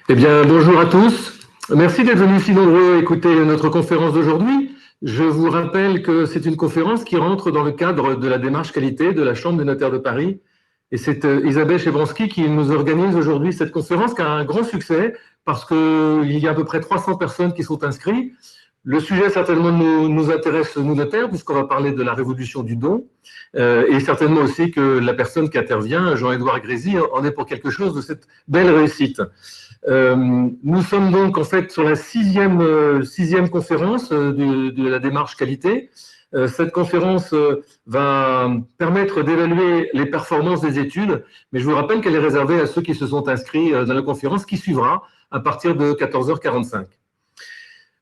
Eh bien, bonjour à tous. Merci d'être venus si nombreux écouter notre conférence d'aujourd'hui. Je vous rappelle que c'est une conférence qui rentre dans le cadre de la démarche qualité de la Chambre des notaires de Paris. Et c'est Isabelle Chebransky qui nous organise aujourd'hui cette conférence qui a un grand succès parce qu'il y a à peu près 300 personnes qui sont inscrites. Le sujet certainement nous intéresse, nous notaires, puisqu'on va parler de la révolution du don. Et certainement aussi que la personne qui intervient, Jean-Édouard Grézy, en est pour quelque chose de cette belle réussite. Nous sommes donc en fait sur la sixième conférence de la démarche qualité. Cette conférence va permettre d'évaluer les performances des études, mais je vous rappelle qu'elle est réservée à ceux qui se sont inscrits dans la conférence qui suivra à partir de 14h45.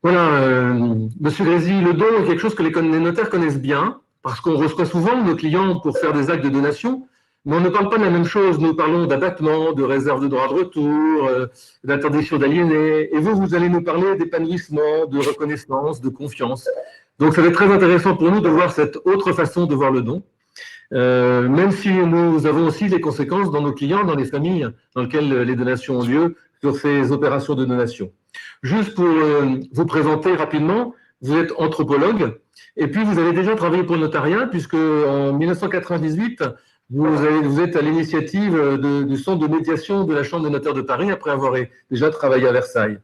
Voilà, Monsieur Grézy, le don est quelque chose que les notaires connaissent bien, parce qu'on reçoit souvent nos clients pour faire des actes de donation, mais on ne parle pas de la même chose. Nous parlons d'abattement, de réserve de droit de retour, d'interdiction d'aliéner, et vous allez nous parler d'épanouissement, de reconnaissance, de confiance. Donc ça va être très intéressant pour nous de voir cette autre façon de voir le don, même si nous avons aussi des conséquences dans nos clients, dans les familles dans lesquelles les donations ont lieu, sur ces opérations de donation. Juste pour vous présenter rapidement, vous êtes anthropologue et puis vous avez déjà travaillé pour le notariat puisque en 1998, vous êtes à l'initiative du centre de médiation de la Chambre des notaires de Paris après avoir déjà travaillé à Versailles.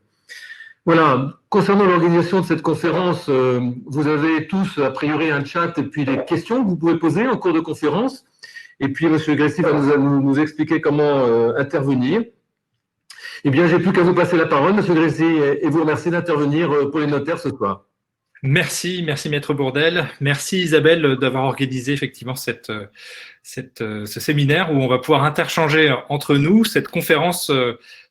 Voilà, concernant l'organisation de cette conférence, vous avez tous a priori un chat et puis des questions que vous pouvez poser en cours de conférence. Et puis M. Grécy va nous expliquer comment intervenir. Eh bien, j'ai plus qu'à vous passer la parole, M. Grécy, et vous remercier d'intervenir pour les notaires ce soir. Merci Maître Bourdelle. Merci Isabelle d'avoir organisé effectivement ce séminaire où on va pouvoir interchanger entre nous cette conférence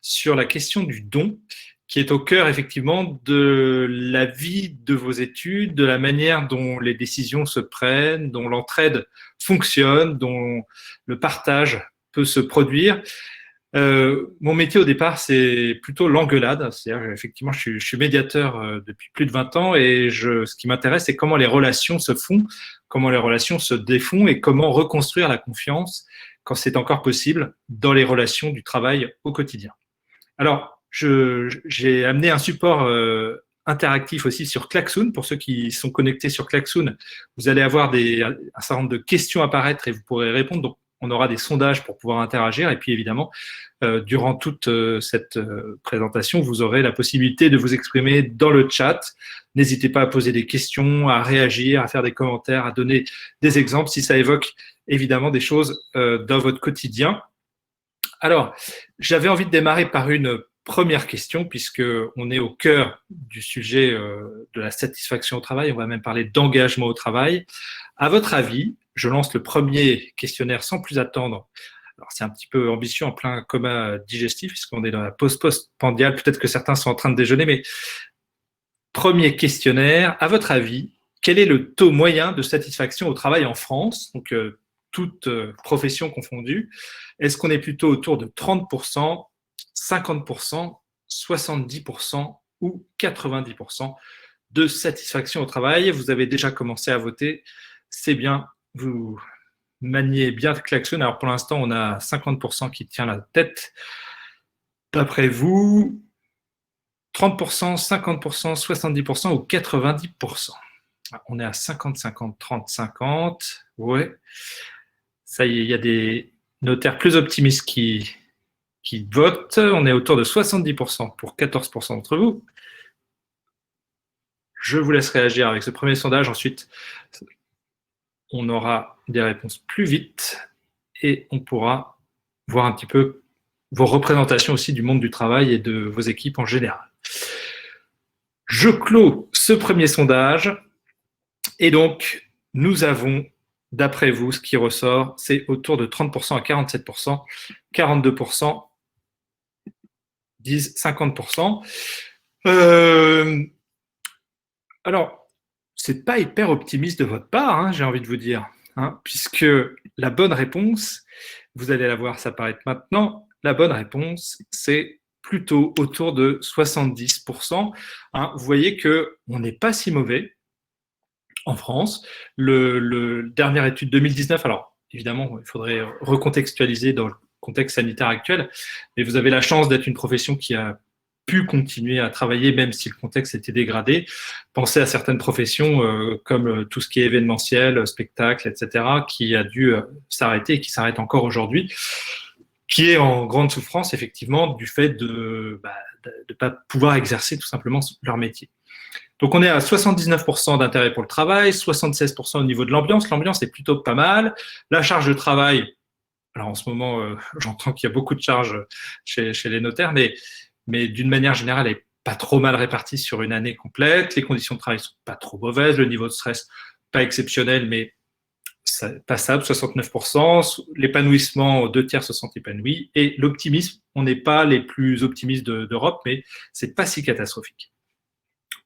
sur la question du don qui est au cœur effectivement de la vie de vos études, de la manière dont les décisions se prennent, dont l'entraide fonctionne, dont le partage peut se produire. Mon métier au départ, c'est plutôt l'engueulade. C'est-à-dire, effectivement, je suis médiateur depuis plus de 20 ans et ce qui m'intéresse, c'est comment les relations se font, comment les relations se défont et comment reconstruire la confiance quand c'est encore possible dans les relations du travail au quotidien. Alors, j'ai amené un support interactif aussi sur Klaxoon. Pour ceux qui sont connectés sur Klaxoon, vous allez avoir un certain nombre de questions apparaître et vous pourrez répondre. Donc, on aura des sondages pour pouvoir interagir. Et puis, évidemment, durant toute cette présentation, vous aurez la possibilité de vous exprimer dans le chat. N'hésitez pas à poser des questions, à réagir, à faire des commentaires, à donner des exemples si ça évoque évidemment des choses dans votre quotidien. Alors, j'avais envie de démarrer par une première question, puisqu'on est au cœur du sujet de la satisfaction au travail. On va même parler d'engagement au travail. À votre avis, je lance le premier questionnaire sans plus attendre. Alors, c'est un petit peu ambitieux en plein coma digestif, puisqu'on est dans la pause post-pandiale. Peut-être que certains sont en train de déjeuner, mais premier questionnaire. À votre avis, quel est le taux moyen de satisfaction au travail en France? Donc, toute profession confondue. Est-ce qu'on est plutôt autour de 30%, 50%, 70% ou 90% de satisfaction au travail? Vous avez déjà commencé à voter. C'est bien, vous maniez bien Klaxoon. Alors pour l'instant, on a 50% qui tient la tête. D'après vous, 30%, 50%, 70% ou 90%? On est à 50, 50, 30, 50. Ouais. Ça y est, il y a des notaires plus optimistes qui votent. On est autour de 70% pour 14% d'entre vous. Je vous laisse réagir avec ce premier sondage. Ensuite, on aura des réponses plus vite et on pourra voir un petit peu vos représentations aussi du monde du travail et de vos équipes en général. Je clôt ce premier sondage et donc nous avons, d'après vous, ce qui ressort, c'est autour de 30% à 47%, 42% disent 50%. Alors, c'est pas hyper optimiste de votre part, hein, j'ai envie de vous dire, hein, puisque la bonne réponse, vous allez la voir, ça paraît maintenant, la bonne réponse, c'est plutôt autour de 70%. Hein. Vous voyez qu'on n'est pas si mauvais en France. Le dernière étude 2019, alors évidemment, il faudrait recontextualiser dans contexte sanitaire actuel. Mais vous avez la chance d'être une profession qui a pu continuer à travailler même si le contexte était dégradé. Pensez à certaines professions comme tout ce qui est événementiel, spectacle, etc., qui a dû s'arrêter et qui s'arrête encore aujourd'hui, qui est en grande souffrance effectivement du fait de ne pas pouvoir exercer tout simplement leur métier. Donc on est à 79% d'intérêt pour le travail, 76% au niveau de l'ambiance. L'ambiance est plutôt pas mal. La charge de travail, alors en ce moment, j'entends qu'il y a beaucoup de charges chez les notaires, mais d'une manière générale, elle n'est pas trop mal répartie sur une année complète. Les conditions de travail ne sont pas trop mauvaises. Le niveau de stress, pas exceptionnel, mais passable, 69%. L'épanouissement, 2/3 se sentent épanouis. Et l'optimisme, on n'est pas les plus optimistes d'Europe, mais c'est pas si catastrophique.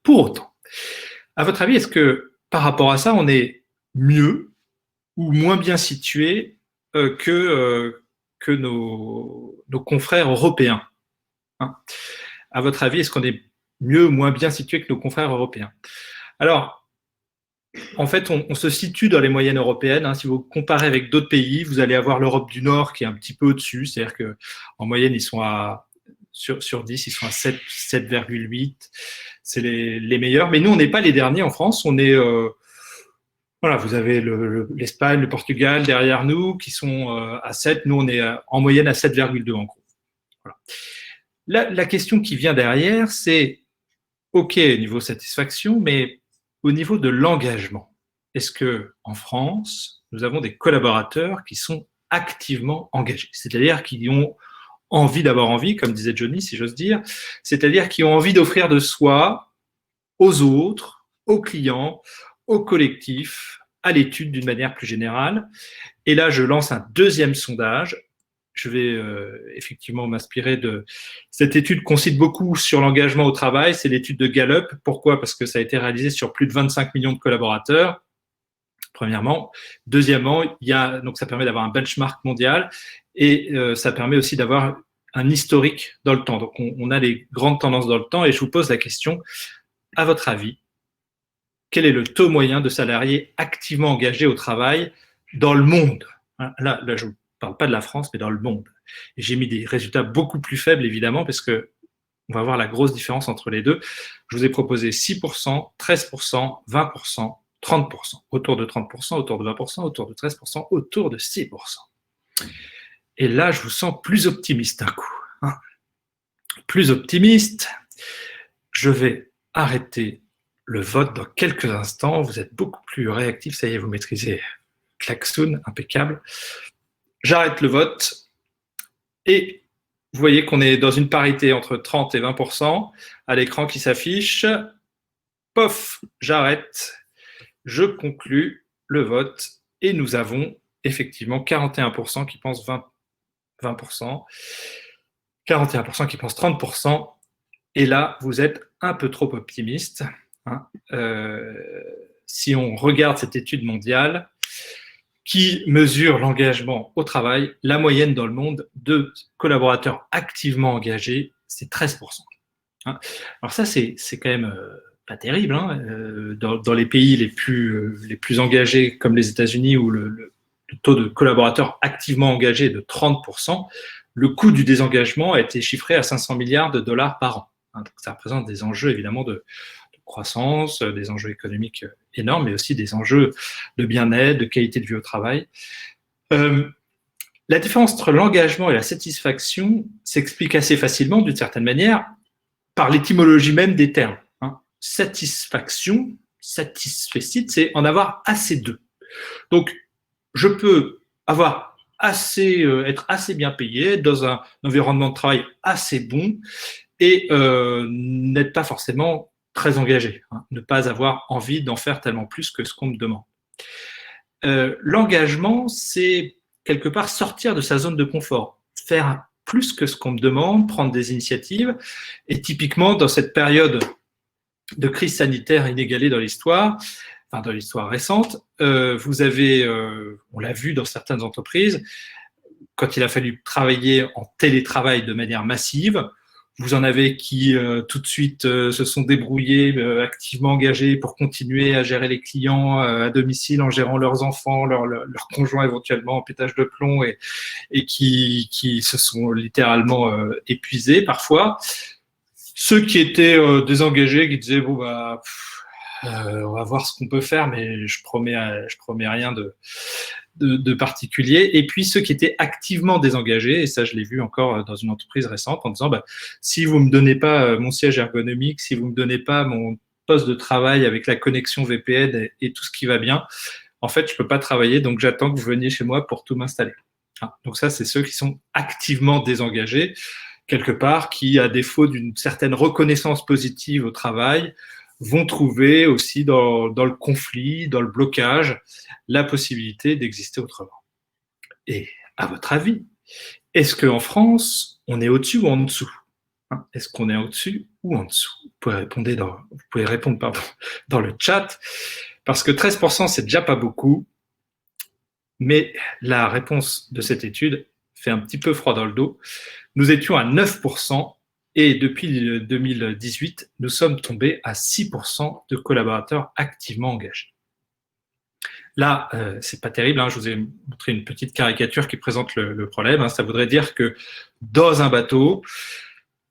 Pour autant, à votre avis, est-ce que par rapport à ça, on est mieux ou moins bien situé que nos confrères européens, hein? À votre avis, est-ce qu'on est mieux ou moins bien situé que nos confrères européens? Alors, en fait, on se situe dans les moyennes européennes, hein. Si vous comparez avec d'autres pays, vous allez avoir l'Europe du Nord qui est un petit peu au-dessus, c'est-à-dire qu'en moyenne, ils sont sur 10, ils sont à 7,8. C'est les meilleurs. Mais nous, on n'est pas les derniers en France. On est, voilà, vous avez l'Espagne, le Portugal derrière nous qui sont à 7. Nous, on est en moyenne à 7,2 en gros. Voilà. La question qui vient derrière, c'est OK, niveau satisfaction, mais au niveau de l'engagement, est-ce que en France, nous avons des collaborateurs qui sont activement engagés, c'est-à-dire qui ont envie d'avoir envie, comme disait Johnny, si j'ose dire, c'est-à-dire qui ont envie d'offrir de soi aux autres, aux clients, au collectif, à l'étude d'une manière plus générale. Et là, je lance un deuxième sondage. Je vais effectivement m'inspirer de cette étude qu'on cite beaucoup sur l'engagement au travail. C'est l'étude de Gallup. Pourquoi? Parce que ça a été réalisé sur plus de 25 millions de collaborateurs, premièrement. Deuxièmement, donc ça permet d'avoir un benchmark mondial et ça permet aussi d'avoir un historique dans le temps. Donc on a les grandes tendances dans le temps et je vous pose la question, à votre avis, quel est le taux moyen de salariés activement engagés au travail dans le monde? Là, je ne parle pas de la France, mais dans le monde. Et j'ai mis des résultats beaucoup plus faibles, évidemment, parce qu'on va voir la grosse différence entre les deux. Je vous ai proposé 6%, 13%, 20%, 30%, autour de 30%, autour de 20%, autour de 13%, autour de 6%. Et là, je vous sens plus optimiste d'un coup. Plus optimiste. Je vais arrêter le vote dans quelques instants. Vous êtes beaucoup plus réactifs. Ça y est, vous maîtrisez klaxon, impeccable. J'arrête le vote. Et vous voyez qu'on est dans une parité entre 30 et 20% à l'écran qui s'affiche. Pof, j'arrête. Je conclus le vote. Et nous avons effectivement 41% qui pensent 20%, 41% qui pensent 30%. Et là, vous êtes un peu trop optimiste. Si on regarde cette étude mondiale qui mesure l'engagement au travail, la moyenne dans le monde de collaborateurs activement engagés, c'est 13%. Alors ça, c'est quand même pas terrible. Dans les pays les plus engagés, comme les États-Unis, où le taux de collaborateurs activement engagés est de 30%, le coût du désengagement a été chiffré à 500 milliards de dollars par an. Donc ça représente des enjeux évidemment de croissance, des enjeux économiques énormes, mais aussi des enjeux de bien-être, de qualité de vie au travail. La différence entre l'engagement et la satisfaction s'explique assez facilement, d'une certaine manière, par l'étymologie même des termes. Satisfaction, satisfecit, c'est en avoir assez d'eux. Donc, je peux avoir être assez bien payé, dans un environnement de travail assez bon, et n'être pas forcément très engagé, ne pas avoir envie d'en faire tellement plus que ce qu'on me demande. L'engagement, c'est quelque part sortir de sa zone de confort, faire plus que ce qu'on me demande, prendre des initiatives, et typiquement dans cette période de crise sanitaire inégalée dans l'histoire, enfin dans l'histoire récente, vous avez, on l'a vu dans certaines entreprises, quand il a fallu travailler en télétravail de manière massive, Vous en avez qui tout de suite se sont débrouillés, activement engagés pour continuer à gérer les clients à domicile en gérant leurs enfants, leurs conjoints éventuellement en pétage de plomb et qui se sont littéralement épuisés parfois. Ceux qui étaient désengagés, qui disaient bon bah on va voir ce qu'on peut faire, mais je promets rien de particulier. Et puis ceux qui étaient activement désengagés, et ça je l'ai vu encore dans une entreprise récente, en disant bah, si vous me donnez pas mon siège ergonomique, si vous me donnez pas mon poste de travail avec la connexion VPN et tout ce qui va bien, en fait je peux pas travailler, donc j'attends que vous veniez chez moi pour tout m'installer. Donc ça, c'est ceux qui sont activement désengagés quelque part, qui, à défaut d'une certaine reconnaissance positive au travail, vont trouver aussi dans le conflit, dans le blocage, la possibilité d'exister autrement. Et à votre avis, est-ce qu'en France, on est au-dessus ou en dessous? Est-ce qu'on est au-dessus ou en dessous? Vous pouvez répondre dans le chat, parce que 13%, c'est déjà pas beaucoup, mais la réponse de cette étude fait un petit peu froid dans le dos. Nous étions à 9%, et depuis 2018, nous sommes tombés à 6% de collaborateurs activement engagés. Là, c'est pas terrible, je vous ai montré une petite caricature qui présente le problème. Ça voudrait dire que dans un bateau,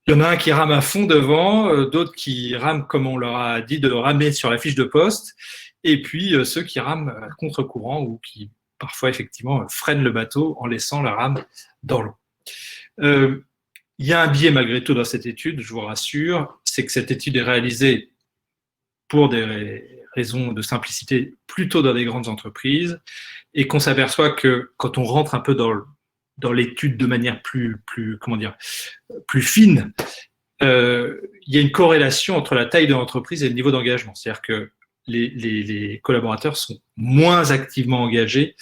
il y en a un qui rame à fond devant, d'autres qui rament comme on leur a dit de ramer sur la fiche de poste, et puis ceux qui rament à contre-courant ou qui parfois effectivement freinent le bateau en laissant la rame dans l'eau. Il y a un biais malgré tout dans cette étude, je vous rassure, c'est que cette étude est réalisée pour des raisons de simplicité plutôt dans des grandes entreprises, et qu'on s'aperçoit que quand on rentre un peu dans l'étude de manière plus fine, il y a une corrélation entre la taille de l'entreprise et le niveau d'engagement. C'est-à-dire que les collaborateurs sont moins activement engagés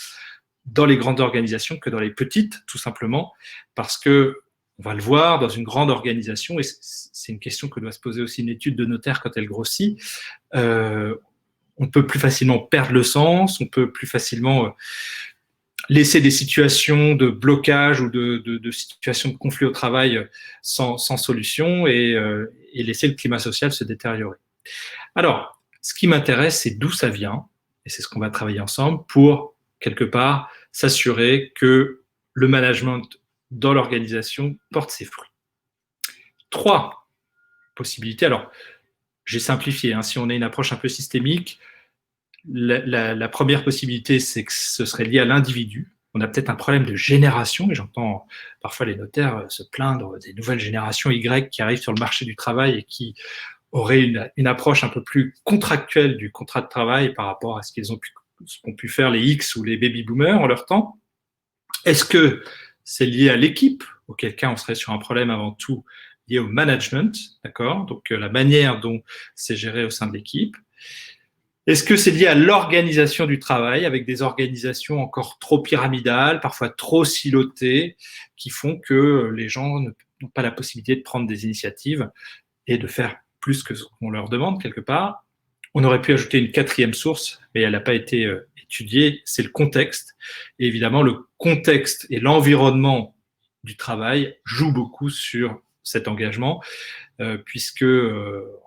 dans les grandes organisations que dans les petites, tout simplement, parce que on va le voir dans une grande organisation, et c'est une question que doit se poser aussi une étude de notaire quand elle grossit, on peut plus facilement perdre le sens, on peut plus facilement laisser des situations de blocage ou de situations de conflit au travail sans solution et laisser le climat social se détériorer. Alors, ce qui m'intéresse, c'est d'où ça vient, et c'est ce qu'on va travailler ensemble pour, quelque part, s'assurer que le management dans l'organisation porte ses fruits. 3 possibilités. Alors, j'ai simplifié. Si on a une approche un peu systémique, la première possibilité, c'est que ce serait lié à l'individu. On a peut-être un problème de génération, et j'entends parfois les notaires se plaindre des nouvelles générations Y qui arrivent sur le marché du travail et qui auraient une approche un peu plus contractuelle du contrat de travail par rapport à ce qu'ont pu faire les X ou les baby-boomers en leur temps. Est-ce que c'est lié à l'équipe, auquel cas on serait sur un problème avant tout lié au management, d'accord? Donc la manière dont c'est géré au sein de l'équipe. Est-ce que c'est lié à l'organisation du travail, avec des organisations encore trop pyramidales, parfois trop silotées, qui font que les gens n'ont pas la possibilité de prendre des initiatives et de faire plus que ce qu'on leur demande quelque part? On aurait pu ajouter une 4e source, mais elle n'a pas été étudiée, c'est le contexte. Et évidemment, le contexte et l'environnement du travail jouent beaucoup sur cet engagement, puisque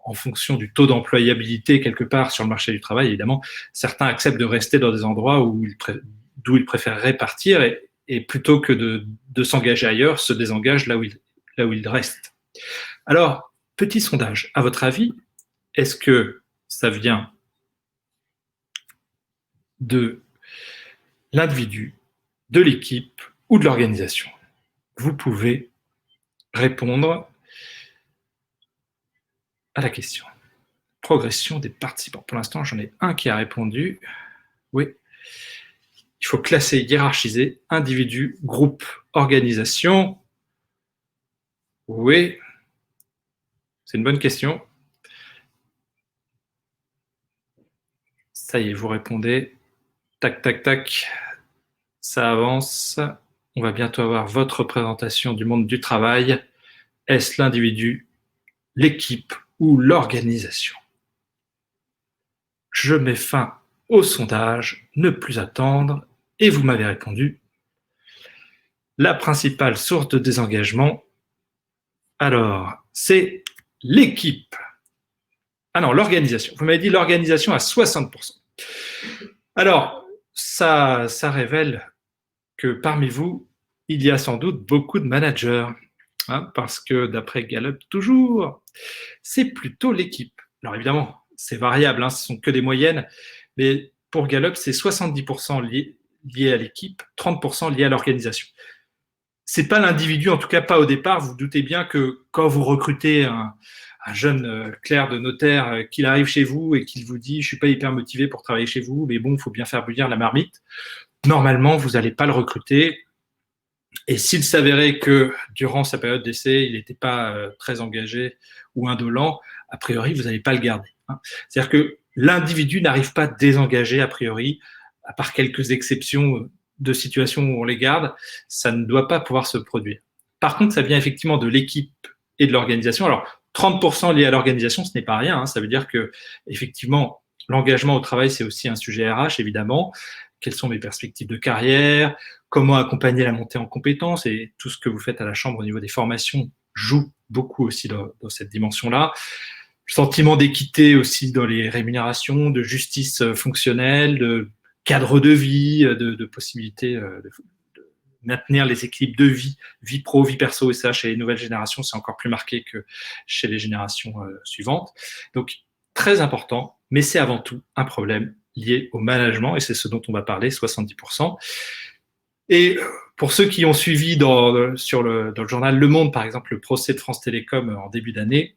en fonction du taux d'employabilité quelque part sur le marché du travail, évidemment, certains acceptent de rester dans des endroits d'où ils préféreraient partir, et plutôt que de s'engager ailleurs, se désengagent là où ils restent. Alors, petit sondage, à votre avis, est-ce que ça vient de l'individu, de l'équipe ou de l'organisation? Vous pouvez répondre à la question. Progression des participants. Pour l'instant, j'en ai un qui a répondu. Oui. Il faut classer, hiérarchiser, individu, groupe, organisation. Oui. C'est une bonne question. Ça y est, vous répondez. Tac, tac, tac. Ça avance. On va bientôt avoir votre représentation du monde du travail. Est-ce l'individu, l'équipe ou l'organisation? Je mets fin au sondage, ne plus attendre, et vous m'avez répondu. La principale source de désengagement, alors, c'est l'équipe. Ah non, l'organisation. Vous m'avez dit l'organisation à 60%. Alors, ça révèle que parmi vous, il y a sans doute beaucoup de managers, hein, parce que d'après Gallup, toujours, c'est plutôt l'équipe. Alors évidemment, c'est variable, hein, ce ne sont que des moyennes, mais pour Gallup, c'est 70% lié à l'équipe, 30% lié à l'organisation. C'est pas l'individu, en tout cas pas au départ. Vous, vous doutez bien que quand vous recrutez un jeune clerc de notaire, qu'il arrive chez vous et qu'il vous dit « je suis pas hyper motivé pour travailler chez vous, mais bon, il faut bien faire bouillir la marmite », normalement, vous n'allez pas le recruter. Et s'il s'avérait que durant sa période d'essai, il n'était pas très engagé ou indolent, a priori, vous n'allez pas le garder. Hein. C'est-à-dire que l'individu n'arrive pas désengagé a priori, à part quelques exceptions de situations où on les garde, ça ne doit pas pouvoir se produire. Par contre, ça vient effectivement de l'équipe et de l'organisation. Alors, 30% lié à l'organisation, ce n'est pas rien. Hein. Ça veut dire que, effectivement, l'engagement au travail, c'est aussi un sujet RH, évidemment. Quelles sont mes perspectives de carrière? Comment accompagner la montée en compétences? Et tout ce que vous faites à la Chambre au niveau des formations joue beaucoup aussi dans cette dimension-là. Sentiment d'équité aussi dans les rémunérations, de justice fonctionnelle, de cadre de vie, de possibilité de maintenir les équilibres de vie pro, vie perso, et ça, chez les nouvelles générations, c'est encore plus marqué que chez les générations suivantes. Donc, très important, mais c'est avant tout un problème lié au management, et c'est ce dont on va parler, 70%. Et pour ceux qui ont suivi dans le journal Le Monde, par exemple, le procès de France Télécom en début d'année,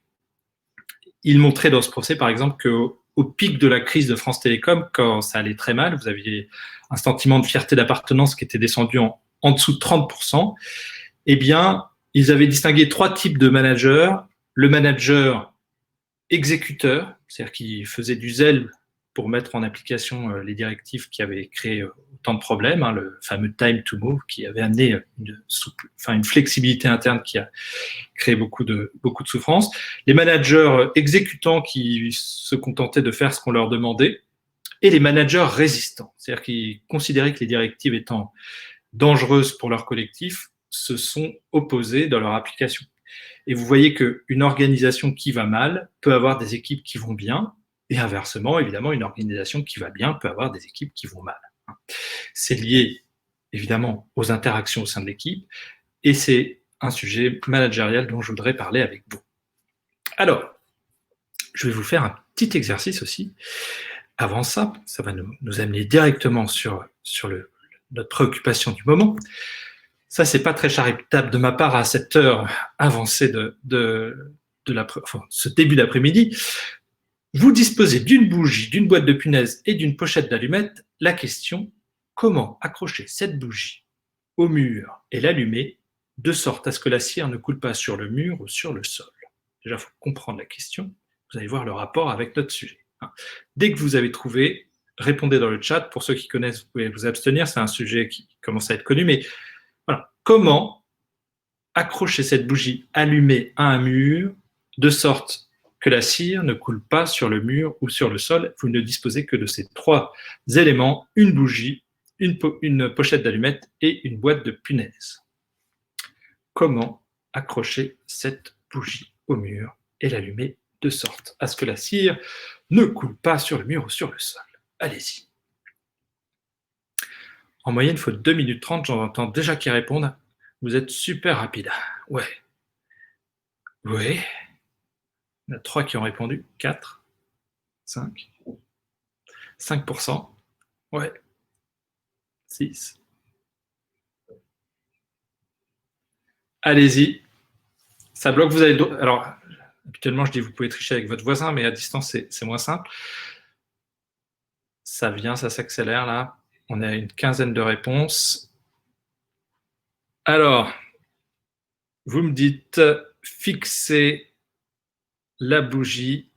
il montrait dans ce procès, par exemple, qu'au pic de la crise de France Télécom, quand ça allait très mal, vous aviez un sentiment de fierté d'appartenance qui était descendu en dessous de 30%, eh bien, ils avaient distingué 3 types de managers. Le manager exécuteur, c'est-à-dire qui faisait du zèle pour mettre en application les directives qui avaient créé autant de problèmes, hein, le fameux time to move qui avait amené une flexibilité interne qui a créé beaucoup de souffrance. Les managers exécutants qui se contentaient de faire ce qu'on leur demandait, et les managers résistants, c'est-à-dire qui considéraient que les directives étant dangereuses pour leur collectif se sont opposés dans leur application. Et vous voyez qu'une organisation qui va mal peut avoir des équipes qui vont bien, et inversement, évidemment, une organisation qui va bien peut avoir des équipes qui vont mal. C'est lié, évidemment, aux interactions au sein de l'équipe, et c'est un sujet managérial dont je voudrais parler avec vous. Alors, je vais vous faire un petit exercice aussi. Avant ça, ça va nous amener directement sur notre préoccupation du moment. Ça, c'est pas très charitable de ma part à cette heure avancée ce début d'après-midi. Vous disposez d'une bougie, d'une boîte de punaises et d'une pochette d'allumettes. La question, comment accrocher cette bougie au mur et l'allumer de sorte à ce que la cire ne coule pas sur le mur ou sur le sol? Déjà, il faut comprendre la question. Vous allez voir le rapport avec notre sujet. Dès que vous avez trouvé, répondez dans le chat. Pour ceux qui connaissent, vous pouvez vous abstenir. C'est un sujet qui commence à être connu. Mais voilà, comment accrocher cette bougie allumée à un mur de sorte que la cire ne coule pas sur le mur ou sur le sol? Vous ne disposez que de ces 3 éléments, une bougie, une pochette d'allumettes et une boîte de punaises. Comment accrocher cette bougie au mur et l'allumer de sorte à ce que la cire ne coule pas sur le mur ou sur le sol? Allez-y. En moyenne, il faut 2 minutes 30, j'en entends déjà qui répondent. Vous êtes super rapide. Ouais. Ouais. Il y en a 3 qui ont répondu. 4. 5. 5%. Ouais. 6. Allez-y. Ça bloque. Vous avez. Alors, habituellement, je dis vous pouvez tricher avec votre voisin, mais à distance, c'est moins simple. Ça vient, ça s'accélère là. On a une 15aine de réponses. Alors, vous me dites fixer la bougie.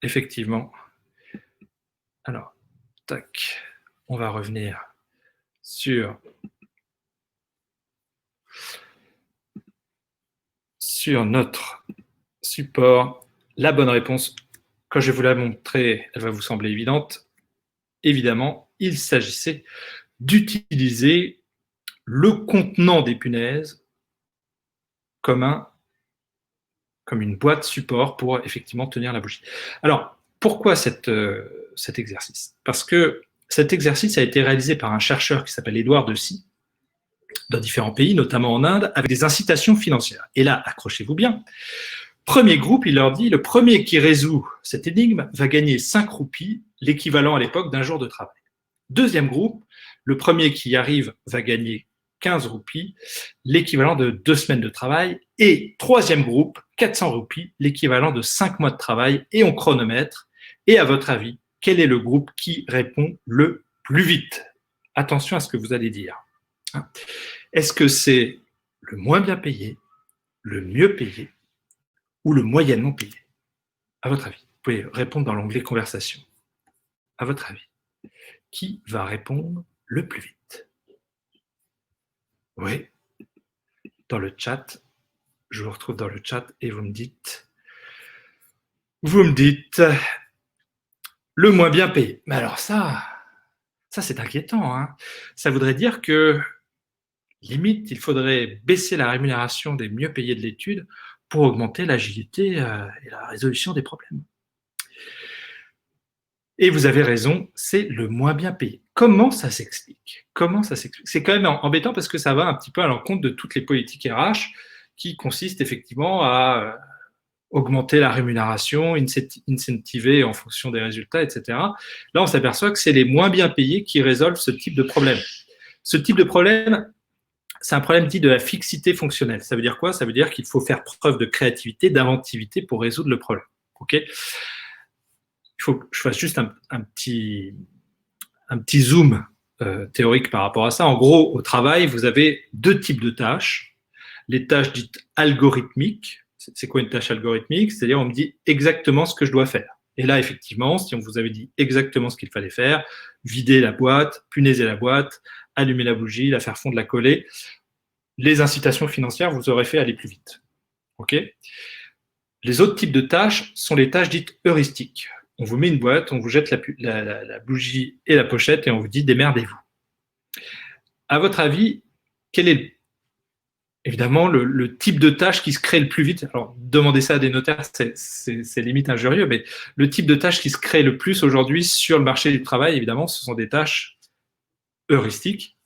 Effectivement. Alors, tac. On va revenir sur notre support. La bonne réponse, quand je vais vous la montrer, elle va vous sembler évidente. Évidemment, il s'agissait d'utiliser le contenant des punaises comme un comme une boîte support pour effectivement tenir la bougie. Alors, pourquoi cet exercice? Parce que cet exercice a été réalisé par un chercheur qui s'appelle Édouard Deci, dans différents pays, notamment en Inde, avec des incitations financières. Et là, accrochez-vous bien, premier groupe, il leur dit, le premier qui résout cette énigme va gagner 5 roupies, l'équivalent à l'époque d'un jour de travail. Deuxième groupe, le premier qui y arrive va gagner 15 roupies, l'équivalent de 2 semaines de travail. Et troisième groupe, 400 roupies, l'équivalent de 5 mois de travail. Et on chronomètre. Et à votre avis, quel est le groupe qui répond le plus vite? Attention à ce que vous allez dire. Est-ce que c'est le moins bien payé, le mieux payé ou le moyennement payé? À votre avis, vous pouvez répondre dans l'onglet conversation. À votre avis, qui va répondre le plus vite? Oui, dans le chat, je vous retrouve dans le chat et vous me dites le moins bien payé. Mais alors ça c'est inquiétant, hein. Ça voudrait dire que limite, il faudrait baisser la rémunération des mieux payés de l'étude pour augmenter l'agilité et la résolution des problèmes. Et vous avez raison, c'est le moins bien payé. Comment ça s'explique? C'est quand même embêtant parce que ça va un petit peu à l'encontre de toutes les politiques RH qui consistent effectivement à augmenter la rémunération, incentiver en fonction des résultats, etc. Là, on s'aperçoit que c'est les moins bien payés qui résolvent ce type de problème. Ce type de problème, c'est un problème dit de la fixité fonctionnelle. Ça veut dire quoi? Ça veut dire qu'il faut faire preuve de créativité, d'inventivité pour résoudre le problème. Okay, il faut que je fasse juste un petit zoom théorique par rapport à ça. En gros, au travail, vous avez 2 types de tâches. Les tâches dites algorithmiques. C'est quoi une tâche algorithmique? C'est-à-dire, on me dit exactement ce que je dois faire. Et là, effectivement, si on vous avait dit exactement ce qu'il fallait faire, vider la boîte, punaiser la boîte, allumer la bougie, la faire fondre, la coller, les incitations financières vous auraient fait aller plus vite. Okay, les autres types de tâches sont les tâches dites heuristiques. On vous met une boîte, on vous jette la bougie et la pochette et on vous dit démerdez-vous. À votre avis, quel est évidemment le type de tâche qui se crée le plus vite? Alors, demander ça à des notaires, c'est limite injurieux, mais le type de tâche qui se crée le plus aujourd'hui sur le marché du travail, évidemment, ce sont des tâches heuristiques.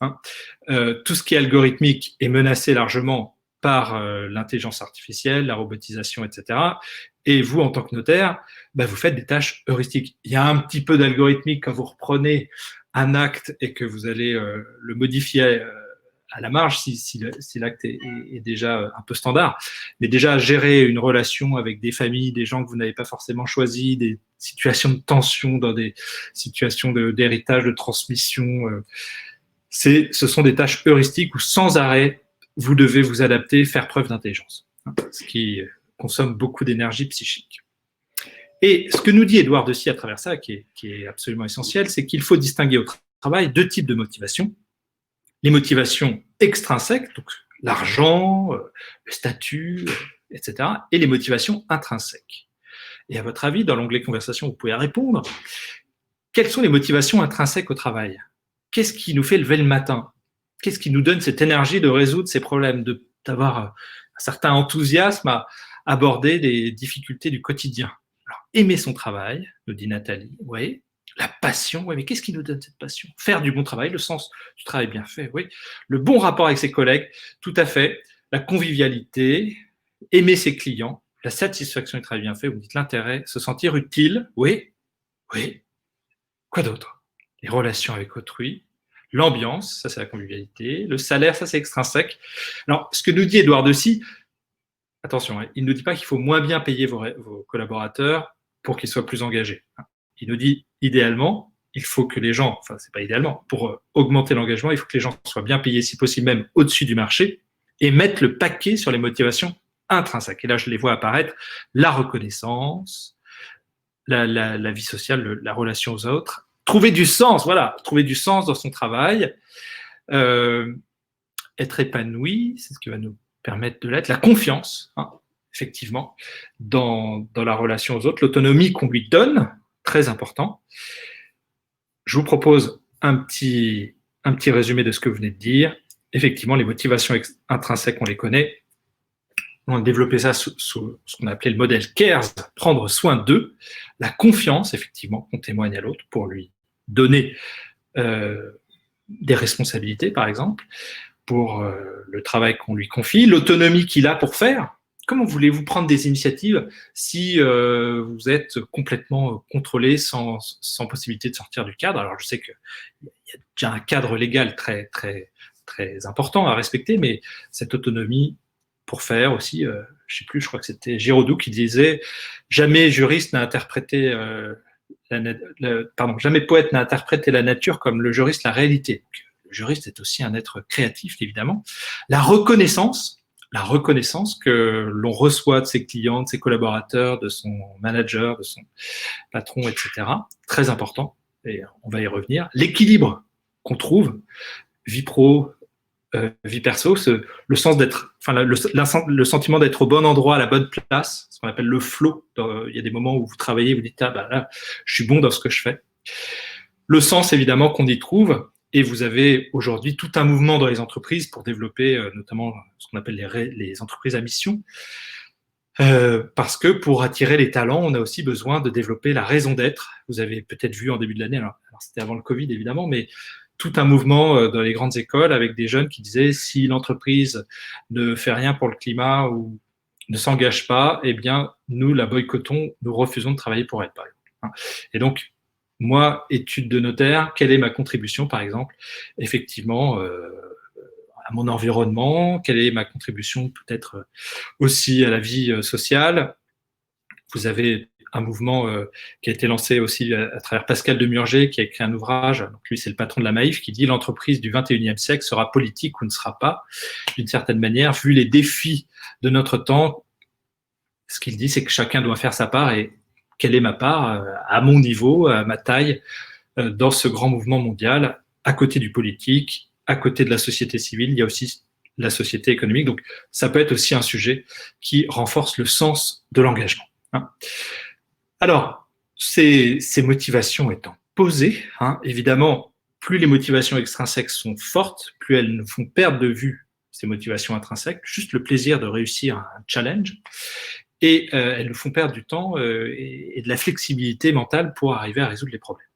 Tout ce qui est algorithmique est menacé largement par l'intelligence artificielle, la robotisation, etc. Et vous, en tant que notaire, vous faites des tâches heuristiques. Il y a un petit peu d'algorithmique quand vous reprenez un acte et que vous allez le modifier à la marge si l'acte est déjà un peu standard. Mais déjà, gérer une relation avec des familles, des gens que vous n'avez pas forcément choisis, des situations de tension, dans des situations d'héritage, de transmission, ce sont des tâches heuristiques où sans arrêt, vous devez vous adapter, faire preuve d'intelligence, ce qui consomme beaucoup d'énergie psychique. Et ce que nous dit Édouard Deci à travers ça, qui est absolument essentiel, c'est qu'il faut distinguer au travail 2 types de motivations. Les motivations extrinsèques, donc l'argent, le statut, etc., et les motivations intrinsèques. Et à votre avis, dans l'onglet conversation, vous pouvez répondre. Quelles sont les motivations intrinsèques au travail? Qu'est-ce qui nous fait lever le matin? Qu'est-ce qui nous donne cette énergie de résoudre ces problèmes, d'avoir un certain enthousiasme à aborder les difficultés du quotidien? Alors, aimer son travail, nous dit Nathalie, oui. La passion, oui, mais qu'est-ce qui nous donne cette passion? Faire du bon travail, le sens du travail bien fait, oui. Le bon rapport avec ses collègues, tout à fait. La convivialité, aimer ses clients, la satisfaction du travail bien fait, vous dites l'intérêt, se sentir utile, oui, oui. Quoi d'autre? Les relations avec autrui, l'ambiance, ça c'est la convivialité, le salaire, ça c'est extrinsèque. Alors, ce que nous dit Édouard Deci, attention, il ne nous dit pas qu'il faut moins bien payer vos collaborateurs pour qu'ils soient plus engagés. Il nous dit, idéalement, il faut que les gens, enfin, c'est pas idéalement, pour augmenter l'engagement, il faut que les gens soient bien payés, si possible même au-dessus du marché, et mettre le paquet sur les motivations intrinsèques. Et là, je les vois apparaître, la reconnaissance, la vie sociale, la relation aux autres, trouver du sens, voilà, trouver du sens dans son travail, être épanoui, c'est ce qui va nous permettre de l'être, la confiance, effectivement, dans la relation aux autres, l'autonomie qu'on lui donne, très important. Je vous propose un petit résumé de ce que vous venez de dire. Effectivement, les motivations intrinsèques, on les connaît. On a développé ça sous ce qu'on a appelé le modèle CARES, prendre soin d'eux, la confiance, effectivement, qu'on témoigne à l'autre pour lui donner des responsabilités, par exemple, pour le travail qu'on lui confie, l'autonomie qu'il a pour faire. Comment voulez-vous prendre des initiatives si vous êtes complètement contrôlé, sans possibilité de sortir du cadre? Alors, je sais qu'il y a déjà un cadre légal très, très, très important à respecter, mais cette autonomie pour faire aussi, je sais plus, je crois que c'était Giraudoux qui disait « Jamais juriste n'a interprété, jamais poète n'a interprété la nature comme le juriste la réalité ». Le juriste est aussi un être créatif, évidemment. La reconnaissance que l'on reçoit de ses clients, de ses collaborateurs, de son manager, de son patron, etc. Très important, et on va y revenir. L'équilibre qu'on trouve, vie pro, vie perso, le sens d'être, enfin, le sentiment d'être au bon endroit, à la bonne place, ce qu'on appelle le flow. Il y a des moments où vous travaillez, vous dites, ah ben là, je suis bon dans ce que je fais. Le sens, évidemment, qu'on y trouve. Et vous avez aujourd'hui tout un mouvement dans les entreprises pour développer notamment ce qu'on appelle les entreprises à mission. Parce que pour attirer les talents, on a aussi besoin de développer la raison d'être. Vous avez peut-être vu en début de l'année, alors c'était avant le Covid évidemment, mais tout un mouvement dans les grandes écoles avec des jeunes qui disaient si l'entreprise ne fait rien pour le climat ou ne s'engage pas, eh bien nous la boycottons, nous refusons de travailler pour elle, par exemple. Et donc, moi, étude de notaire, quelle est ma contribution, par exemple, effectivement, à mon environnement, quelle est ma contribution peut-être aussi à la vie sociale. Vous avez un mouvement qui a été lancé aussi à travers Pascal Demurger, qui a écrit un ouvrage, donc lui c'est le patron de la Maïf, qui dit « L'entreprise du 21e siècle sera politique ou ne sera pas ». D'une certaine manière, vu les défis de notre temps, ce qu'il dit, c'est que chacun doit faire sa part, et quelle est ma part, à mon niveau, à ma taille, dans ce grand mouvement mondial, à côté du politique, à côté de la société civile, il y a aussi la société économique. Donc, ça peut être aussi un sujet qui renforce le sens de l'engagement. Alors, ces motivations étant posées, évidemment, plus les motivations extrinsèques sont fortes, plus elles nous font perdre de vue ces motivations intrinsèques, juste le plaisir de réussir un challenge. Et elles nous font perdre du temps et de la flexibilité mentale pour arriver à résoudre les problèmes.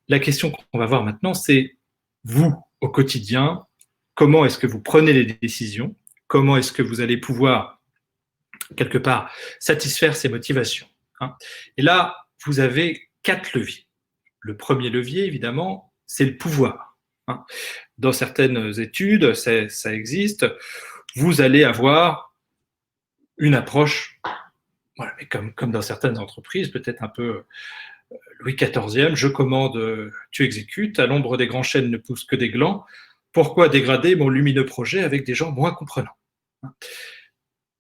La question qu'on va voir maintenant, c'est vous, au quotidien, comment est-ce que vous prenez les décisions? Comment est-ce que vous allez pouvoir, quelque part, satisfaire ces motivations? Et là, vous avez 4 leviers. Le premier levier, évidemment, c'est le pouvoir. Dans certaines études, ça existe. Vous allez avoir une approche, voilà, mais comme dans certaines entreprises, peut-être un peu Louis XIVe, je commande, tu exécutes, à l'ombre des grands chênes ne poussent que des glands, pourquoi dégrader mon lumineux projet avec des gens moins comprenants?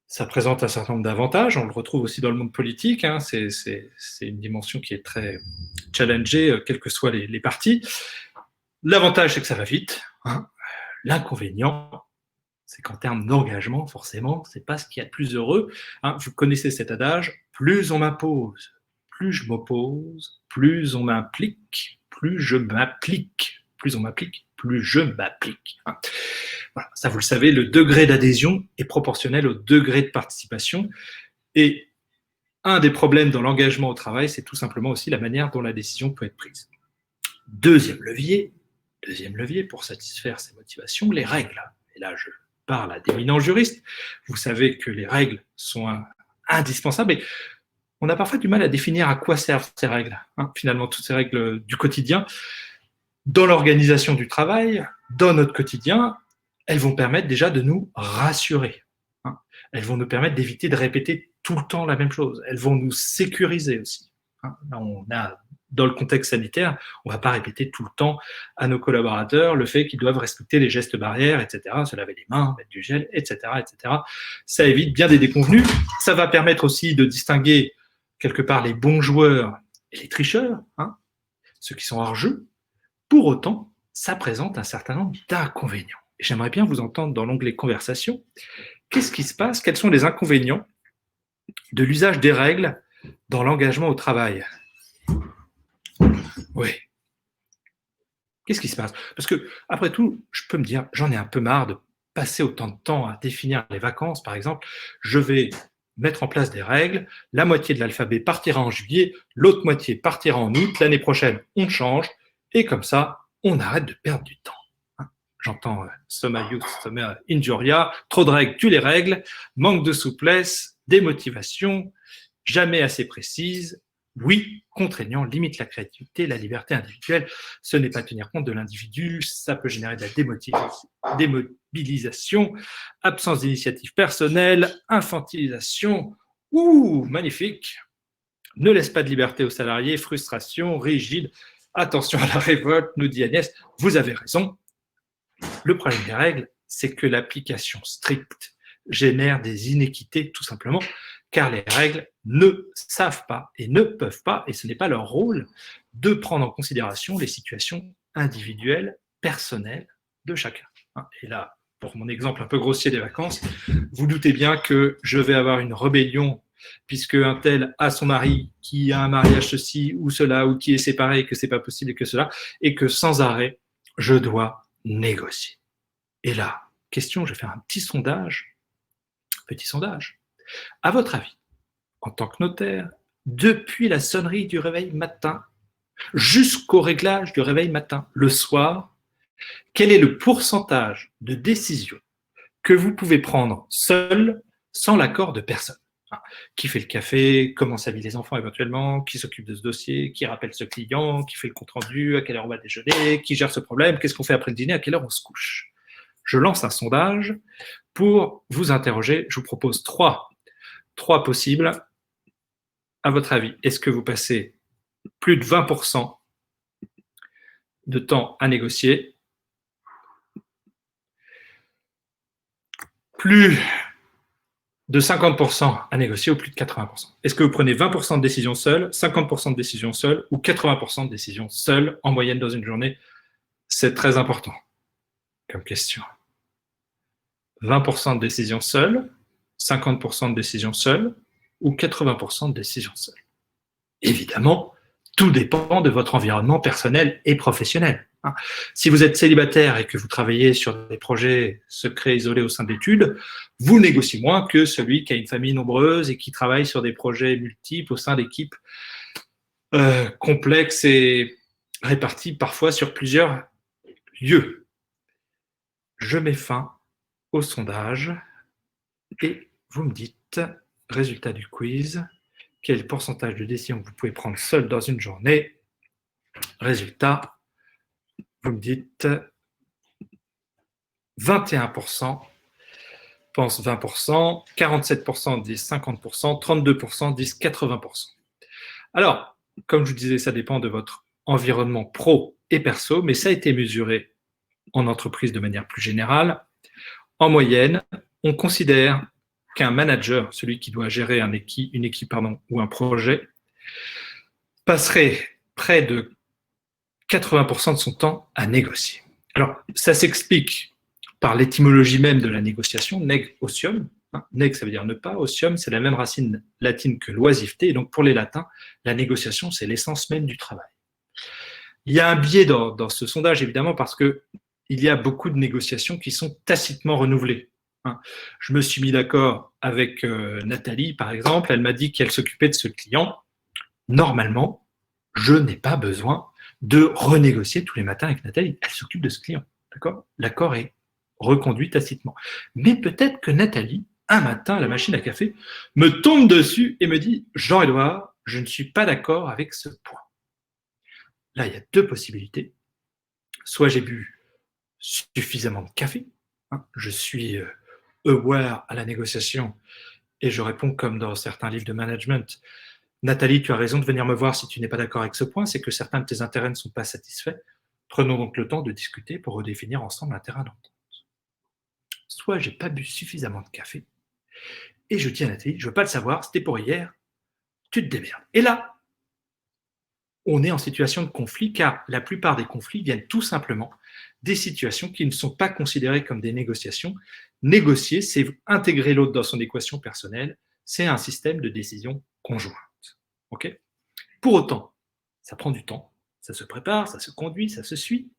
Ça présente un certain nombre d'avantages, on le retrouve aussi dans le monde politique, c'est une dimension qui est très challengée, quels que soient les partis. L'avantage, c'est que ça va vite. L'inconvénient, c'est qu'en termes d'engagement, forcément, c'est pas ce qu'il y a de plus heureux. Vous connaissez cet adage, plus on m'impose, plus je m'oppose, plus on m'implique, plus je m'applique. Plus on m'applique, plus je m'applique. Voilà, ça, vous le savez, le degré d'adhésion est proportionnel au degré de participation. Et un des problèmes dans l'engagement au travail, c'est tout simplement aussi la manière dont la décision peut être prise. Deuxième levier pour satisfaire ces motivations, les règles. Et là, je parle à d'éminents juristes. Vous savez que les règles sont indispensables, et on a parfois du mal à définir à quoi servent ces règles. Finalement, toutes ces règles du quotidien, dans l'organisation du travail, dans notre quotidien, elles vont permettre déjà de nous rassurer. Elles vont nous permettre d'éviter de répéter tout le temps la même chose. Elles vont nous sécuriser aussi. Là, on a, dans le contexte sanitaire, on ne va pas répéter tout le temps à nos collaborateurs le fait qu'ils doivent respecter les gestes barrières, etc., se laver les mains, mettre du gel, etc., etc. Ça évite bien des déconvenus. Ça va permettre aussi de distinguer quelque part les bons joueurs et les tricheurs, ceux qui sont hors jeu. Pour autant, ça présente un certain nombre d'inconvénients. J'aimerais bien vous entendre dans l'onglet conversation. Qu'est-ce qui se passe? Quels sont les inconvénients de l'usage des règles dans l'engagement au travail? Oui. Qu'est-ce qui se passe? Parce que, après tout, je peux me dire, j'en ai un peu marre de passer autant de temps à définir les vacances, par exemple, je vais mettre en place des règles, la moitié de l'alphabet partira en juillet, l'autre moitié partira en août, l'année prochaine, on change, et comme ça, on arrête de perdre du temps. J'entends summa ius, summa injuria, trop de règles, tu les règles, manque de souplesse, démotivation, jamais assez précise. Oui, contraignant, limite la créativité, la liberté individuelle. Ce n'est pas tenir compte de l'individu, ça peut générer de la démobilisation, absence d'initiative personnelle, infantilisation. Ouh, magnifique. Ne laisse pas de liberté aux salariés, frustration, rigide. Attention à la révolte, nous dit Agnès. Vous avez raison. Le problème des règles, c'est que l'application stricte génère des inéquités, tout simplement, car les règles ne savent pas et ne peuvent pas, et ce n'est pas leur rôle, de prendre en considération les situations individuelles, personnelles de chacun. Et là, pour mon exemple un peu grossier des vacances, vous doutez bien que je vais avoir une rébellion puisque un tel a son mari qui a un mariage ceci ou cela, ou qui est séparé et que c'est pas possible et que cela, et que sans arrêt, je dois négocier. Et là, question, je vais faire un petit sondage. À votre avis, en tant que notaire, depuis la sonnerie du réveil matin jusqu'au réglage du réveil matin, le soir, quel est le pourcentage de décisions que vous pouvez prendre seul, sans l'accord de personne? Qui fait le café, comment s'habillent les enfants éventuellement, qui s'occupe de ce dossier, qui rappelle ce client, qui fait le compte-rendu, à quelle heure on va déjeuner, qui gère ce problème, qu'est-ce qu'on fait après le dîner, à quelle heure on se couche. Je lance un sondage pour vous interroger. Je vous propose trois possibles. À votre avis, est-ce que vous passez plus de 20% de temps à négocier, plus de 50% à négocier ou plus de 80%? Est-ce que vous prenez 20% de décisions seules, 50% de décisions seules ou 80% de décisions seules en moyenne dans une journée? C'est très important comme question. 20% de décisions seules, 50% de décisions seules ou 80% de décisions seules? Évidemment, tout dépend de votre environnement personnel et professionnel. Si vous êtes célibataire et que vous travaillez sur des projets secrets isolés au sein d'études, vous négociez moins que celui qui a une famille nombreuse et qui travaille sur des projets multiples au sein d'équipes complexes et réparties parfois sur plusieurs lieux. Je mets fin au sondage et vous me dites, résultat du quiz, quel pourcentage de décisions vous pouvez prendre seul dans une journée? Résultat, vous me dites 21% pensent 20%, 47% disent 50%, 32% disent 80%. Alors, comme je vous disais, ça dépend de votre environnement pro et perso, mais ça a été mesuré en entreprise de manière plus générale. En moyenne, on considère qu'un manager, celui qui doit gérer une équipe ou un projet, passerait près de 80% de son temps à négocier. Alors, ça s'explique par l'étymologie même de la négociation, neg otium. Neg, ça veut dire ne pas, otium, c'est la même racine latine que l'oisiveté, et donc pour les latins, la négociation, c'est l'essence même du travail. Il y a un biais dans ce sondage, évidemment, parce qu'il y a beaucoup de négociations qui sont tacitement renouvelées. Je me suis mis d'accord avec Nathalie, par exemple, elle m'a dit qu'elle s'occupait de ce client. Normalement, je n'ai pas besoin de renégocier tous les matins avec Nathalie. Elle s'occupe de ce client. D'accord ? L'accord est reconduit tacitement. Mais peut-être que Nathalie, un matin, à la machine à café, me tombe dessus et me dit « Jean-Édouard, je ne suis pas d'accord avec ce point. » Là, il y a deux possibilités. Soit j'ai bu suffisamment de café, je suis aware à la négociation et je réponds comme dans certains livres de management. Nathalie, tu as raison de venir me voir si tu n'es pas d'accord avec ce point, c'est que certains de tes intérêts ne sont pas satisfaits. Prenons donc le temps de discuter pour redéfinir ensemble un terrain d'entente. Soit j'ai pas bu suffisamment de café et je dis à Nathalie, je ne veux pas le savoir, c'était pour hier, tu te démerdes. Et là, on est en situation de conflit car la plupart des conflits viennent tout simplement des situations qui ne sont pas considérées comme des négociations. Négocier, c'est intégrer l'autre dans son équation personnelle, c'est un système de décision conjointe. Okay ? Pour autant, ça prend du temps, ça se prépare, ça se conduit, ça se suit,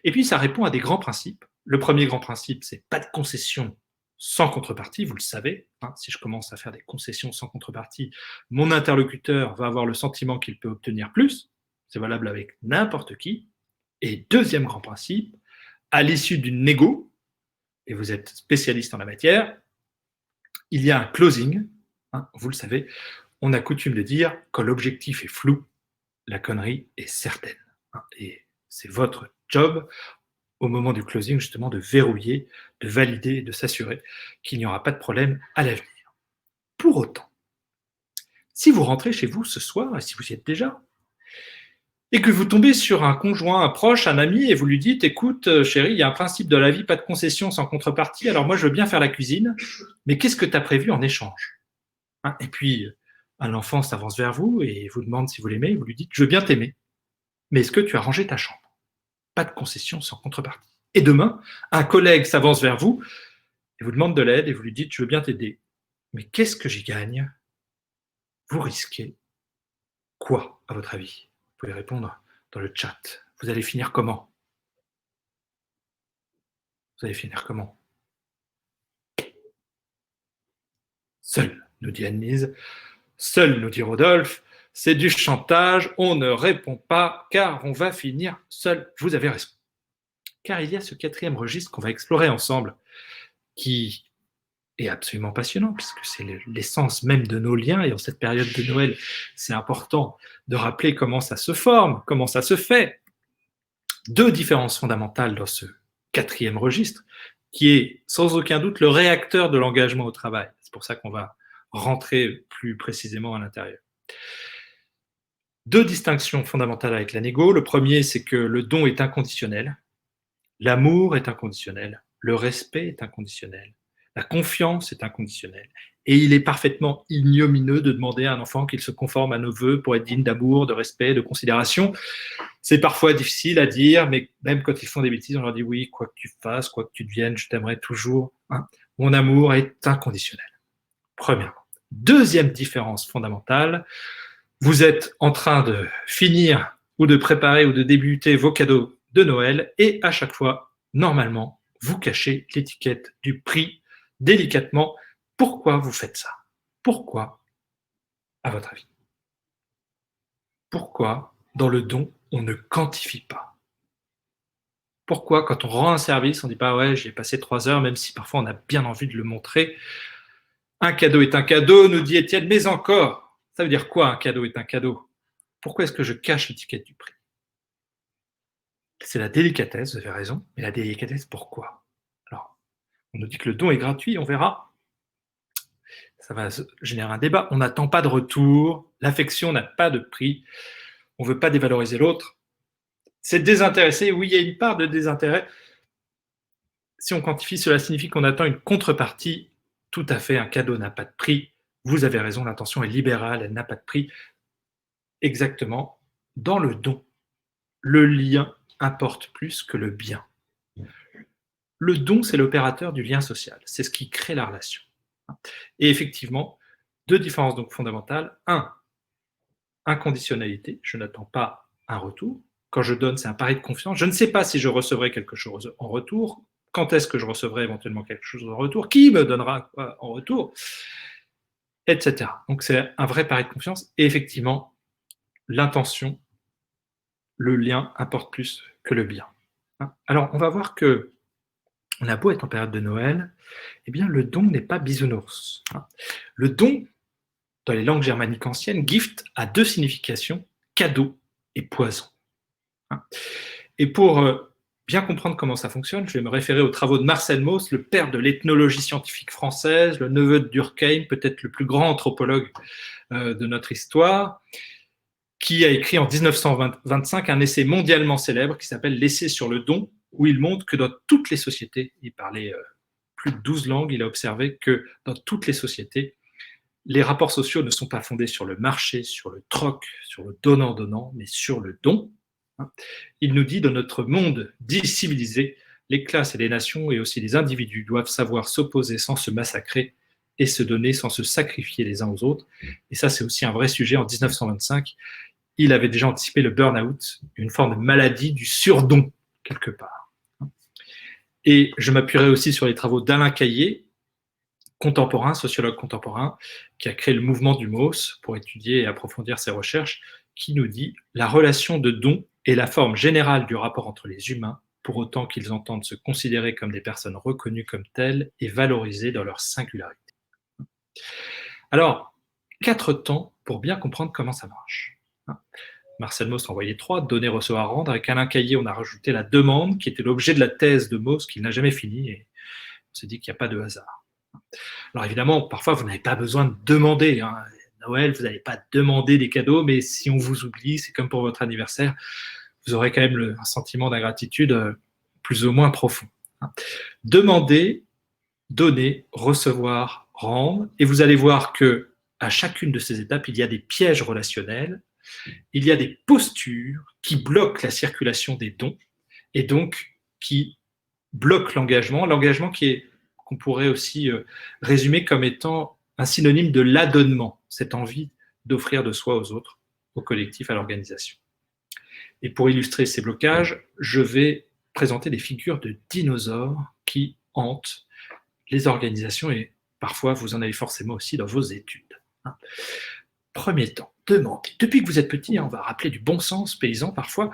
et puis ça répond à des grands principes Le premier grand principe, c'est pas de concession sans contrepartie, vous le savez. Si je commence à faire des concessions sans contrepartie, mon interlocuteur va avoir le sentiment qu'il peut obtenir plus. C'est valable avec n'importe qui. Et deuxième grand principe, à l'issue d'une négo, et vous êtes spécialiste en la matière, il y a un closing, vous le savez, on a coutume de dire quand l'objectif est flou, la connerie est certaine. Et c'est votre job, au moment du closing, justement, de verrouiller, de valider, de s'assurer qu'il n'y aura pas de problème à l'avenir. Pour autant, si vous rentrez chez vous ce soir, et si vous y êtes déjà, et que vous tombez sur un conjoint, un proche, un ami, et vous lui dites « Écoute, chérie, il y a un principe de la vie, pas de concession sans contrepartie, alors moi je veux bien faire la cuisine, mais qu'est-ce que tu as prévu en échange ?» Et puis, un enfant s'avance vers vous et vous demande si vous l'aimez, et vous lui dites « Je veux bien t'aimer, mais est-ce que tu as rangé ta chambre ?» Pas de concession sans contrepartie. Et demain, un collègue s'avance vers vous et vous demande de l'aide et vous lui dites « Je veux bien t'aider, mais qu'est-ce que j'y gagne ?» Vous risquez quoi, à votre avis? Vous pouvez répondre dans le chat. Vous allez finir comment? Vous allez finir comment? Seul, nous dit Annelise. Seul, nous dit Rodolphe. C'est du chantage, on ne répond pas car on va finir seul. Vous avez raison. Car il y a ce quatrième registre qu'on va explorer ensemble qui est absolument passionnant puisque c'est l'essence même de nos liens et en cette période de Noël, c'est important de rappeler comment ça se forme, comment ça se fait. Deux différences fondamentales dans ce quatrième registre qui est sans aucun doute le réacteur de l'engagement au travail. C'est pour ça qu'on va rentrer plus précisément à l'intérieur. Deux distinctions fondamentales avec la négo. Le premier, c'est que le don est inconditionnel, l'amour est inconditionnel, le respect est inconditionnel, la confiance est inconditionnelle. Et il est parfaitement ignomineux de demander à un enfant qu'il se conforme à nos vœux pour être digne d'amour, de respect, de considération. C'est parfois difficile à dire, mais même quand ils font des bêtises, on leur dit oui, quoi que tu fasses, quoi que tu deviennes, je t'aimerai toujours. Mon amour est inconditionnel. Premièrement. Deuxième différence fondamentale, vous êtes en train de finir ou de préparer ou de débuter vos cadeaux de Noël et à chaque fois, normalement, vous cachez l'étiquette du prix délicatement. Pourquoi vous faites ça? Pourquoi, à votre avis? Pourquoi, dans le don, on ne quantifie pas? Pourquoi, quand on rend un service, on ne dit pas « ouais, j'y ai passé 3 heures », même si parfois on a bien envie de le montrer. Un cadeau est un cadeau, nous dit Étienne, mais encore, ça veut dire quoi un cadeau est un cadeau? Pourquoi est-ce que je cache l'étiquette du prix? C'est la délicatesse, vous avez raison, mais la délicatesse, pourquoi? Alors, on nous dit que le don est gratuit, on verra. Ça va générer un débat. On n'attend pas de retour, l'affection n'a pas de prix, on ne veut pas dévaloriser l'autre. C'est désintéressé, oui, il y a une part de désintérêt. Si on quantifie, cela signifie qu'on attend une contrepartie. Tout à fait, un cadeau n'a pas de prix. Vous avez raison, l'intention est libérale, elle n'a pas de prix. Exactement, dans le don, le lien importe plus que le bien. Le don, c'est l'opérateur du lien social, c'est ce qui crée la relation. Et effectivement, deux différences donc fondamentales. Un, inconditionnalité, je n'attends pas un retour. Quand je donne, c'est un pari de confiance. Je ne sais pas si je recevrai quelque chose en retour. Quand est-ce que je recevrai éventuellement quelque chose en retour? Qui me donnera quoi en retour? Etc. Donc c'est un vrai pari de confiance. Et effectivement, l'intention, le lien importe plus que le bien. Alors, on va voir que on a beau être en période de Noël, eh bien, le don n'est pas bisounours. Le don, dans les langues germaniques anciennes, gift a deux significations, cadeau et poison. Et pour bien comprendre comment ça fonctionne, je vais me référer aux travaux de Marcel Mauss, le père de l'ethnologie scientifique française, le neveu de Durkheim, peut-être le plus grand anthropologue de notre histoire, qui a écrit en 1925 un essai mondialement célèbre qui s'appelle « L'essai sur le don », où il montre que dans toutes les sociétés, il parlait plus de 12 langues, il a observé que dans toutes les sociétés, les rapports sociaux ne sont pas fondés sur le marché, sur le troc, sur le donnant-donnant, mais sur le don. Il nous dit, dans notre monde dit civilisé, les classes et les nations et aussi les individus doivent savoir s'opposer sans se massacrer et se donner sans se sacrifier les uns aux autres. Et ça, c'est aussi un vrai sujet. En 1925, il avait déjà anticipé le burn-out, une forme de maladie du surdon, quelque part. Et je m'appuierai aussi sur les travaux d'Alain Caillé, contemporain, sociologue contemporain, qui a créé le mouvement du MOS pour étudier et approfondir ses recherches, qui nous dit « La relation de don est la forme générale du rapport entre les humains, pour autant qu'ils entendent se considérer comme des personnes reconnues comme telles et valorisées dans leur singularité. » Alors, 4 temps pour bien comprendre comment ça marche. Marcel Mauss a envoyé 3, donner, recevoir, rendre. Avec Alain Caillé, on a rajouté la demande, qui était l'objet de la thèse de Mauss, qu'il n'a jamais fini, et on s'est dit qu'il n'y a pas de hasard. Alors évidemment, parfois, vous n'avez pas besoin de demander. Noël, vous n'allez pas demander des cadeaux, mais si on vous oublie, c'est comme pour votre anniversaire, vous aurez quand même un sentiment d'ingratitude plus ou moins profond. Demander, donner, recevoir, rendre, et vous allez voir que à chacune de ces étapes, il y a des pièges relationnels, il y a des postures qui bloquent la circulation des dons, et donc qui bloquent l'engagement qu'on pourrait aussi résumer comme étant un synonyme de l'adonnement, cette envie d'offrir de soi aux autres, au collectif, à l'organisation. Et pour illustrer ces blocages, je vais présenter des figures de dinosaures qui hantent les organisations et parfois vous en avez forcément aussi dans vos études. Premier temps, demandez. Depuis que vous êtes petit, on va rappeler du bon sens paysan parfois,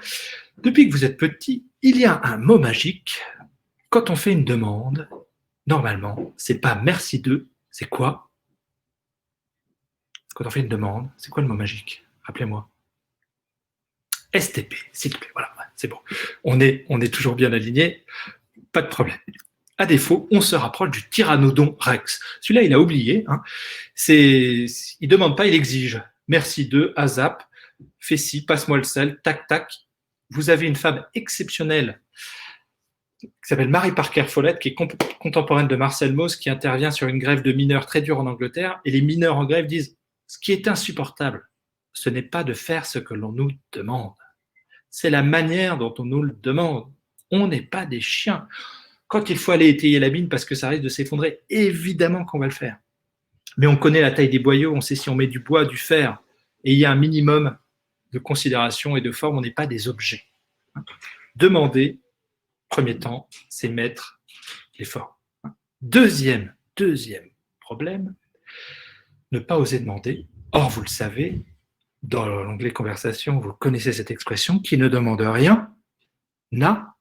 depuis que vous êtes petit, il y a un mot magique. Quand on fait une demande, normalement, c'est pas merci de, c'est quoi? Quand on fait une demande, c'est quoi le mot magique? Rappelez-moi. STP, s'il vous plaît. Voilà, c'est bon. On est toujours bien aligné, pas de problème. À défaut, on se rapproche du Tyrannodon Rex. Celui-là, il a oublié. Il ne demande pas, il exige. Merci de, ASAP, fais ci, passe-moi le sel, tac, tac. Vous avez une femme exceptionnelle qui s'appelle Mary Parker Follett, qui est contemporaine de Marcel Mauss, qui intervient sur une grève de mineurs très dure en Angleterre. Et les mineurs en grève disent « Ce qui est insupportable, ce n'est pas de faire ce que l'on nous demande. C'est la manière dont on nous le demande. On n'est pas des chiens. » Quand il faut aller étayer la mine parce que ça risque de s'effondrer, évidemment qu'on va le faire. Mais on connaît la taille des boyaux, on sait si on met du bois, du fer, et il y a un minimum de considération et de forme, on n'est pas des objets. Demander, premier temps, c'est mettre les formes. Deuxième problème, ne pas oser demander. Or, vous le savez, dans l'onglet conversation, vous connaissez cette expression, qui ne demande rien, n'a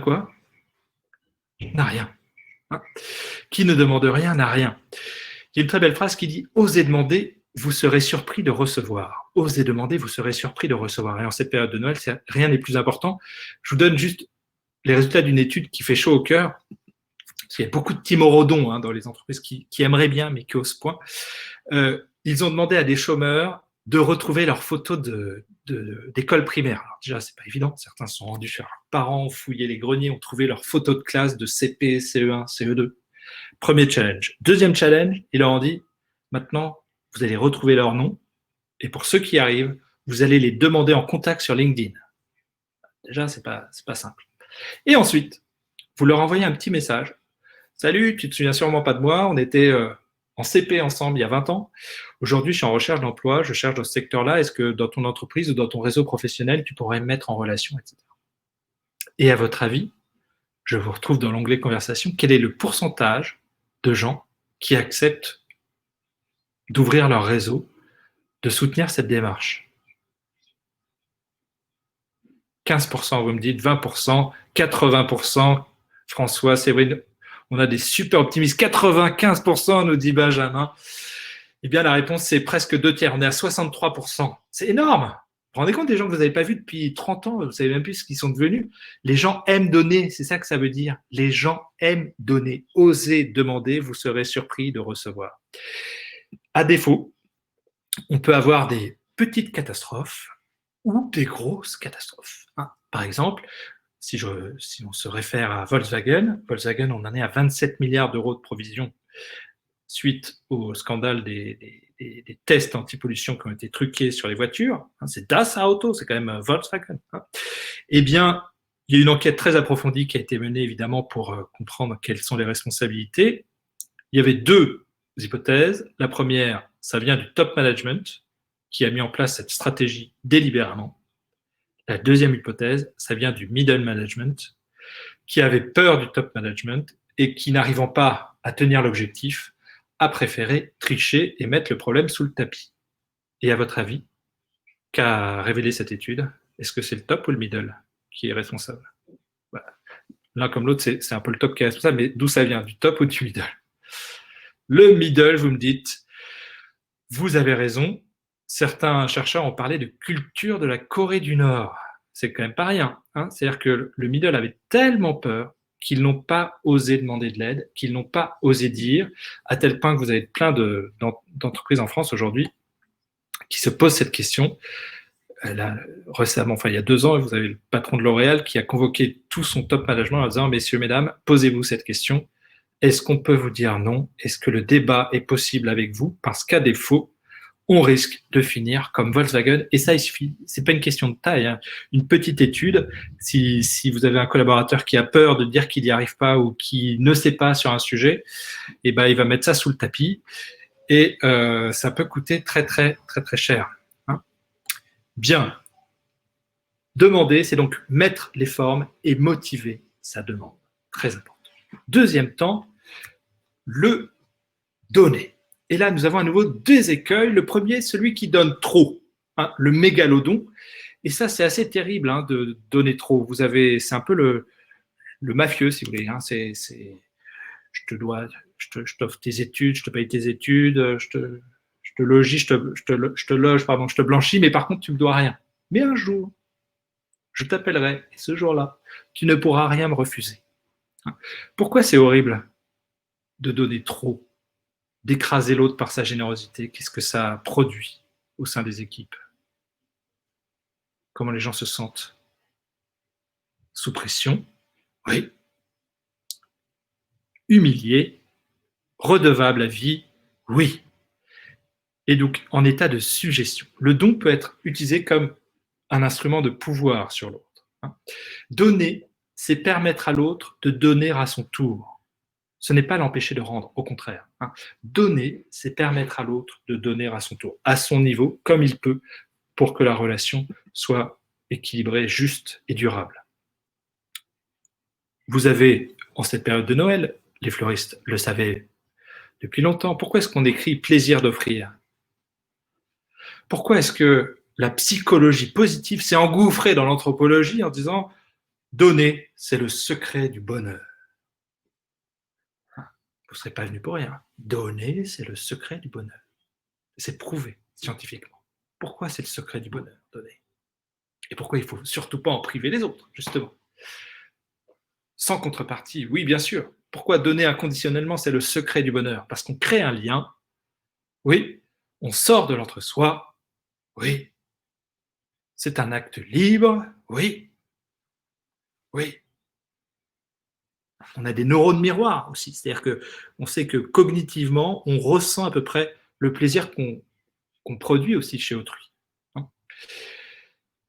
quoi? N'a rien. Qui ne demande rien n'a rien. Il y a une très belle phrase qui dit « Osez demander, vous serez surpris de recevoir. » Osez demander, vous serez surpris de recevoir. Et en cette période de Noël, rien n'est plus important. Je vous donne juste les résultats d'une étude qui fait chaud au cœur. Il y a beaucoup de timorodons dans les entreprises qui aimeraient bien, mais qui osent point. Ils ont demandé à des chômeurs de retrouver leurs photos d'école primaire. Alors déjà, c'est pas évident. Certains se sont rendus chez leurs parents, ont fouillé les greniers, ont trouvé leurs photos de classe de CP, CE1, CE2. Premier challenge. Deuxième challenge, ils leur ont dit, maintenant, vous allez retrouver leur nom. Et pour ceux qui arrivent, vous allez les demander en contact sur LinkedIn. Déjà, c'est pas simple. Et ensuite, vous leur envoyez un petit message. Salut, tu te souviens sûrement pas de moi. On était en CP ensemble il y a 20 ans. Aujourd'hui, je suis en recherche d'emploi, je cherche dans ce secteur-là. Est-ce que dans ton entreprise ou dans ton réseau professionnel, tu pourrais me mettre en relation, etc. Et à votre avis, je vous retrouve dans l'onglet conversation, quel est le pourcentage de gens qui acceptent d'ouvrir leur réseau, de soutenir cette démarche? 15%, vous me dites, 20%, 80%, François, Séverine, on a des super optimistes, 95%, nous dit Benjamin. Eh bien, la réponse, c'est presque 2/3. On est à 63%. C'est énorme. Vous vous rendez compte des gens que vous n'avez pas vus depuis 30 ans, vous ne savez même plus ce qu'ils sont devenus. Les gens aiment donner, c'est ça que ça veut dire. Les gens aiment donner. Osez demander, vous serez surpris de recevoir. À défaut, on peut avoir des petites catastrophes ou des grosses catastrophes. Par exemple, si on se réfère à Volkswagen, on en est à 27 milliards d'euros de provisions suite au scandale des tests anti-pollution qui ont été truqués sur les voitures. C'est Das Auto, c'est quand même Volkswagen. Eh bien, il y a une enquête très approfondie qui a été menée évidemment pour comprendre quelles sont les responsabilités. Il y avait 2 hypothèses. La première, ça vient du top management qui a mis en place cette stratégie délibérément. La deuxième hypothèse, ça vient du middle management, qui avait peur du top management et qui, n'arrivant pas à tenir l'objectif, a préféré tricher et mettre le problème sous le tapis. Et à votre avis, qu'a révélé cette étude? Est-ce que c'est le top ou le middle qui est responsable? L'un comme l'autre, c'est un peu le top qui est responsable, mais d'où ça vient? Du top ou du middle? Le middle, vous me dites, vous avez raison, certains chercheurs ont parlé de culture de la Corée du Nord. C'est quand même pas rien. Hein. C'est-à-dire que le middle avait tellement peur qu'ils n'ont pas osé demander de l'aide, qu'ils n'ont pas osé dire, à tel point que vous avez plein d'entreprises en France aujourd'hui qui se posent cette question. Là, récemment, enfin il y a 2 ans, vous avez le patron de L'Oréal qui a convoqué tout son top management en disant « Messieurs, mesdames, posez-vous cette question. Est-ce qu'on peut vous dire non? Est-ce que le débat est possible avec vous? Parce qu'à défaut, on risque de finir comme Volkswagen. » Et ça, il suffit. C'est pas une question de taille. Hein. Une petite étude, si vous avez un collaborateur qui a peur de dire qu'il n'y arrive pas ou qui ne sait pas sur un sujet, eh ben, il va mettre ça sous le tapis et ça peut coûter très, très, très, très cher. Hein. Bien. Demander, c'est donc mettre les formes et motiver sa demande. Très important. Deuxième temps, le donner. Et là, nous avons à nouveau 2 écueils. Le premier, celui qui donne trop, hein, le mégalodon. Et ça, c'est assez terrible hein, de donner trop. C'est un peu le mafieux, si vous voulez. Hein. Je t'offre tes études, je te paye tes études, je te logis, je te loge, pardon, je te blanchis, mais par contre, tu me dois rien. Mais un jour, je t'appellerai, et ce jour-là, tu ne pourras rien me refuser. Pourquoi c'est horrible de donner trop, d'écraser l'autre par sa générosité? Qu'est-ce que ça produit au sein des équipes? Comment les gens se sentent? Sous pression? Oui. Humiliés? Redevables à vie? Oui. Et donc, en état de suggestion. Le don peut être utilisé comme un instrument de pouvoir sur l'autre. Donner, c'est permettre à l'autre de donner à son tour. Ce n'est pas l'empêcher de rendre, au contraire. Donner, c'est permettre à l'autre de donner à son tour, à son niveau, comme il peut, pour que la relation soit équilibrée, juste et durable. Vous avez, en cette période de Noël, les fleuristes le savaient depuis longtemps, pourquoi est-ce qu'on écrit « plaisir d'offrir » ? Pourquoi est-ce que la psychologie positive s'est engouffrée dans l'anthropologie en disant « donner, c'est le secret du bonheur ». Vous ne serez pas venu pour rien. Donner, c'est le secret du bonheur. C'est prouvé scientifiquement. Pourquoi c'est le secret du bonheur, donner? Et pourquoi il ne faut surtout pas en priver les autres, justement? Sans contrepartie, oui, bien sûr. Pourquoi donner inconditionnellement, c'est le secret du bonheur? Parce qu'on crée un lien, oui, on sort de l'entre-soi, oui. C'est un acte libre, oui. Oui. On a des neurones miroirs aussi, c'est-à-dire qu'on sait que cognitivement, on ressent à peu près le plaisir qu'on produit aussi chez autrui.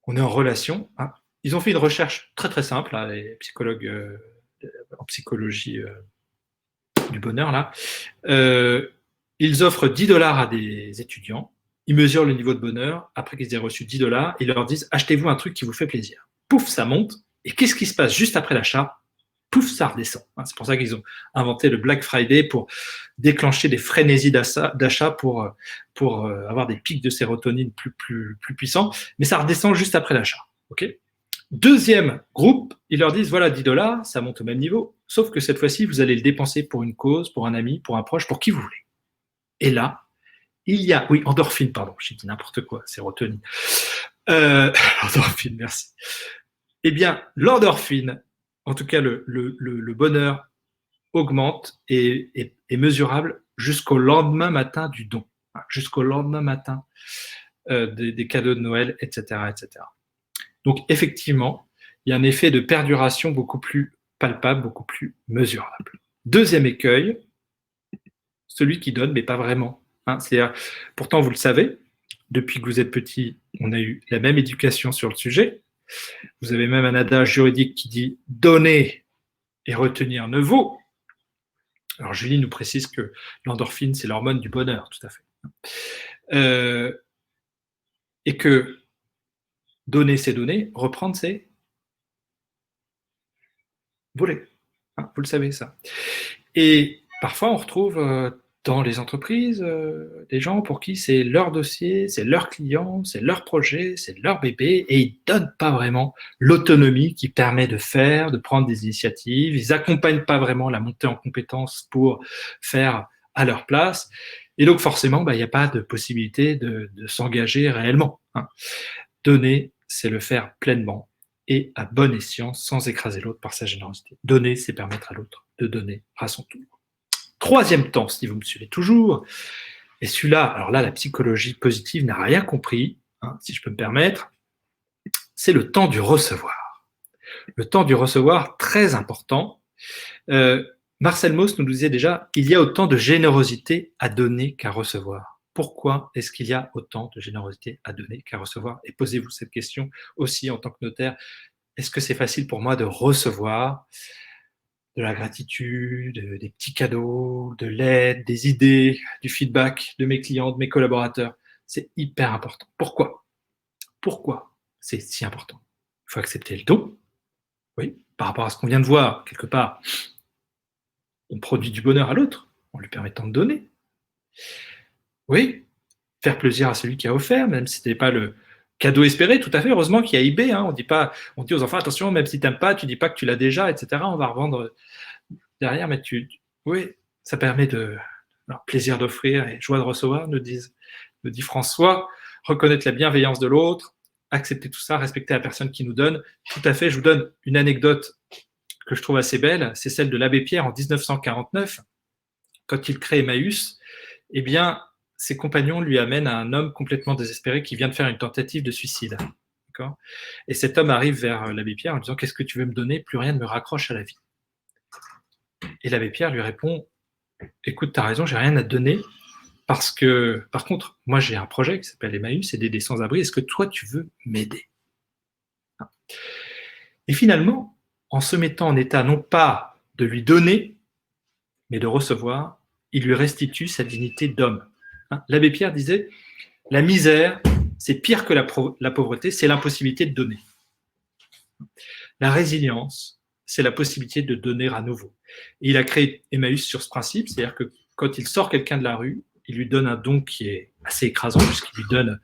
On est en relation. Hein. Ils ont fait une recherche très très simple, là, les psychologues en psychologie du bonheur, là. Ils offrent $10 à des étudiants, ils mesurent le niveau de bonheur, après qu'ils aient reçu $10, ils leur disent « achetez-vous un truc qui vous fait plaisir ». Pouf, ça monte, et qu'est-ce qui se passe juste après l'achat? Pouf, ça redescend. C'est pour ça qu'ils ont inventé le Black Friday pour déclencher des frénésies d'achat pour avoir des pics de sérotonine plus puissants, mais ça redescend juste après l'achat. Okay. Deuxième groupe, ils leur disent voilà, $10, ça monte au même niveau, sauf que cette fois-ci, vous allez le dépenser pour une cause, pour un ami, pour un proche, pour qui vous voulez. Et là, il y a, oui, endorphine, pardon, j'ai dit n'importe quoi, sérotonine. Endorphine, merci. Eh bien, l'endorphine, en tout cas le bonheur, augmente et est mesurable jusqu'au lendemain matin du don, jusqu'au lendemain matin des cadeaux de Noël, etc., etc. Donc, effectivement, il y a un effet de perduration beaucoup plus palpable, beaucoup plus mesurable. Deuxième écueil, celui qui donne, mais pas vraiment. C'est-à-dire, pourtant, vous le savez, depuis que vous êtes petit, on a eu la même éducation sur le sujet. Vous avez même un adage juridique qui dit « donner et retenir ne vaut ». Alors, Julie nous précise que l'endorphine, c'est l'hormone du bonheur, tout à fait. Et que Donner, c'est donner. Reprendre, c'est voler. Hein, vous le savez, ça. Et parfois, on retrouve dans les entreprises des gens pour qui c'est leur dossier, c'est leur client, c'est leur projet, c'est leur bébé, et ils ne donnent pas vraiment l'autonomie qui permet de faire, de prendre des initiatives. Ils n'accompagnent pas vraiment la montée en compétences pour faire à leur place. Et donc, forcément, il n'y a pas de possibilité de s'engager réellement. Hein. Donner, c'est le faire pleinement et à bon escient, sans écraser l'autre par sa générosité. Donner, c'est permettre à l'autre de donner à son tour. Troisième temps, si vous me suivez toujours, et celui-là, alors là, la psychologie positive n'a rien compris, hein, si je peux me permettre, c'est le temps du recevoir. Le temps du recevoir, très important. Marcel Mauss nous disait déjà, il y a autant de générosité à donner qu'à recevoir. Pourquoi est-ce qu'il y a autant de générosité à donner qu'à recevoir? Et posez-vous cette question aussi en tant que notaire. Est-ce que c'est facile pour moi de recevoir de la gratitude, des petits cadeaux, de l'aide, des idées, du feedback de mes clients, de mes collaborateurs? C'est hyper important. Pourquoi? Pourquoi c'est si important? Il faut accepter le don. Oui, par rapport à ce qu'on vient de voir, quelque part, on produit du bonheur à l'autre en lui permettant de donner. Oui, faire plaisir à celui qui a offert, même si ce n'est pas le cadeau espéré, tout à fait. Heureusement qu'il y a eBay. Hein, on dit aux enfants, attention, même si tu n'aimes pas, tu ne dis pas que tu l'as déjà, etc. On va revendre derrière, mais oui, ça permet alors, plaisir d'offrir et joie de recevoir, nous dit François, reconnaître la bienveillance de l'autre, accepter tout ça, respecter la personne qui nous donne. Tout à fait, je vous donne une anecdote que je trouve assez belle, c'est celle de l'abbé Pierre en 1949, quand il crée Emmaüs, eh bien, ses compagnons lui amènent un homme complètement désespéré qui vient de faire une tentative de suicide. D'accord ? Et cet homme arrive vers l'abbé Pierre en disant « Qu'est-ce que tu veux me donner ? Plus rien ne me raccroche à la vie. » Et l'abbé Pierre lui répond « Écoute, tu as raison, j'ai rien à te donner, parce que, par contre, moi j'ai un projet qui s'appelle Emmaüs, c'est d'aider sans-abri, est-ce que toi tu veux m'aider ?» Et finalement, en se mettant en état non pas de lui donner, mais de recevoir, il lui restitue sa dignité d'homme. L'abbé Pierre disait « La misère, c'est pire que la pauvreté, c'est l'impossibilité de donner. La résilience, c'est la possibilité de donner à nouveau. » Et il a créé Emmaüs sur ce principe, c'est-à-dire que quand il sort quelqu'un de la rue, il lui donne un don qui est assez écrasant, puisqu'il lui donne,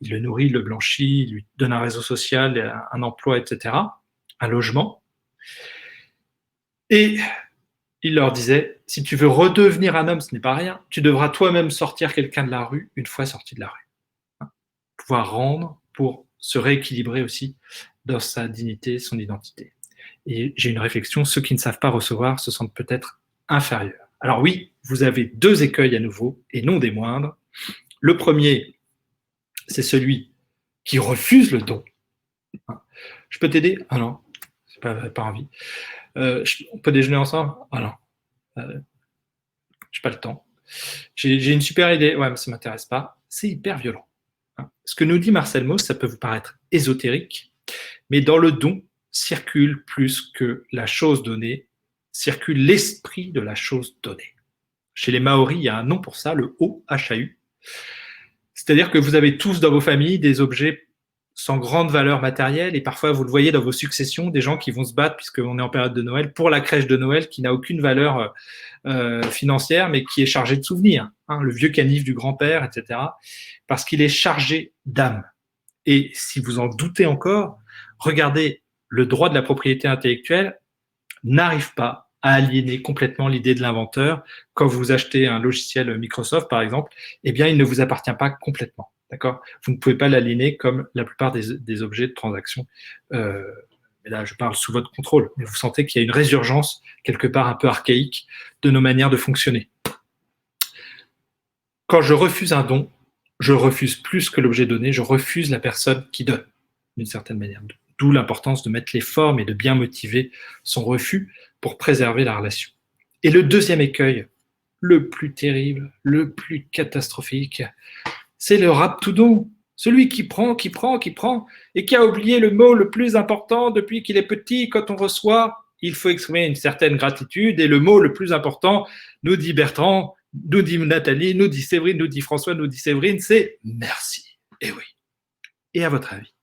il le nourrit, il le blanchit, il lui donne un réseau social, un emploi, etc., un logement. Et il leur disait, si tu veux redevenir un homme, ce n'est pas rien, tu devras toi-même sortir quelqu'un de la rue une fois sorti de la rue. Pouvoir rendre pour se rééquilibrer aussi dans sa dignité, son identité. Et j'ai une réflexion, ceux qui ne savent pas recevoir se sentent peut-être inférieurs. Alors oui, vous avez deux écueils à nouveau, et non des moindres. Le premier, c'est celui qui refuse le don. Je peux t'aider? Ah non, j'ai pas envie. On peut déjeuner ensemble? Ah non, j'ai pas le temps. J'ai une super idée, ouais, mais ça m'intéresse pas. C'est hyper violent. Ce que nous dit Marcel Mauss, ça peut vous paraître ésotérique, mais dans le don circule plus que la chose donnée, circule l'esprit de la chose donnée. Chez les Maoris, il y a un nom pour ça, le OHAU. C'est-à-dire que vous avez tous dans vos familles des objets sans grande valeur matérielle, et parfois vous le voyez dans vos successions, des gens qui vont se battre, puisqu'on est en période de Noël, pour la crèche de Noël qui n'a aucune valeur financière, mais qui est chargée de souvenirs. Hein, le vieux canif du grand-père, etc. Parce qu'il est chargé d'âme. Et si vous en doutez encore, regardez, le droit de la propriété intellectuelle n'arrive pas à aliéner complètement l'idée de l'inventeur. Quand vous achetez un logiciel Microsoft, par exemple, eh bien, il ne vous appartient pas complètement. D'accord ? Vous ne pouvez pas l'aliéner comme la plupart des objets de transaction. Mais là, je parle sous votre contrôle. Mais vous sentez qu'il y a une résurgence, quelque part un peu archaïque, de nos manières de fonctionner. Quand je refuse un don, je refuse plus que l'objet donné, je refuse la personne qui donne, d'une certaine manière. D'où l'importance de mettre les formes et de bien motiver son refus pour préserver la relation. Et le deuxième écueil, le plus terrible, le plus catastrophique, c'est le rap-tout-don. Celui qui prend, et qui a oublié le mot le plus important depuis qu'il est petit. Quand on reçoit, il faut exprimer une certaine gratitude, et le mot le plus important, nous dit Bertrand, nous dit Nathalie, nous dit Séverine, nous dit François, nous dit Séverine, c'est merci. Et oui. Et à votre avis,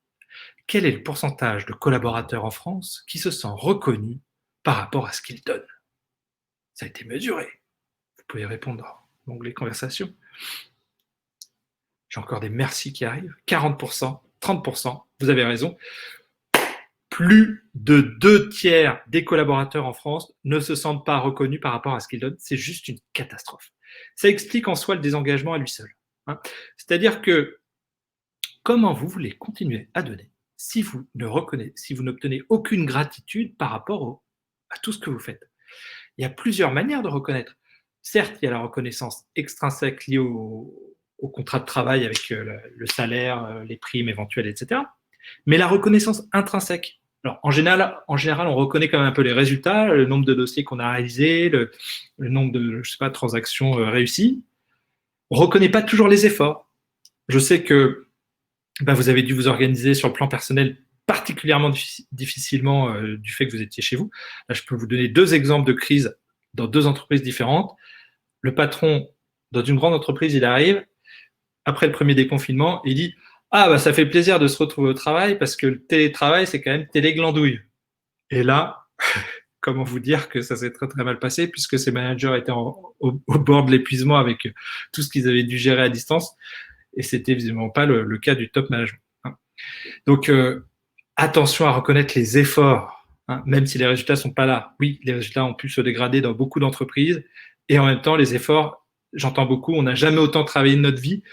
quel est le pourcentage de collaborateurs en France qui se sent reconnu par rapport à ce qu'ils donnent? Ça a été mesuré. Vous pouvez répondre dans l'onglet conversation. J'ai encore des merci qui arrivent. 40%, 30%, vous avez raison. Plus de 2/3 des collaborateurs en France ne se sentent pas reconnus par rapport à ce qu'ils donnent. C'est juste une catastrophe. Ça explique en soi le désengagement à lui seul. C'est-à-dire que comment vous voulez continuer à donner si vous n'obtenez aucune gratitude par rapport à tout ce que vous faites? Il y a plusieurs manières de reconnaître. Certes, il y a la reconnaissance extrinsèque liée au contrat de travail avec le salaire, les primes éventuelles, etc. Mais la reconnaissance intrinsèque. Alors, en général, on reconnaît quand même un peu les résultats, le nombre de dossiers qu'on a réalisés, le nombre de, transactions réussies. On ne reconnaît pas toujours les efforts. Je sais que vous avez dû vous organiser sur le plan personnel particulièrement difficilement du fait que vous étiez chez vous. Là, je peux vous donner 2 exemples de crise dans 2 entreprises différentes. Le patron, dans une grande entreprise, il arrive, après le premier déconfinement, il dit « Ah, ça fait plaisir de se retrouver au travail parce que le télétravail, c'est quand même téléglandouille. » Et là, comment vous dire que ça s'est très très mal passé puisque ces managers étaient au bord de l'épuisement avec tout ce qu'ils avaient dû gérer à distance et c'était visiblement pas le cas du top management. Donc, attention à reconnaître les efforts, même si les résultats ne sont pas là. Oui, les résultats ont pu se dégrader dans beaucoup d'entreprises et en même temps, les efforts, j'entends beaucoup, on n'a jamais autant travaillé de notre vie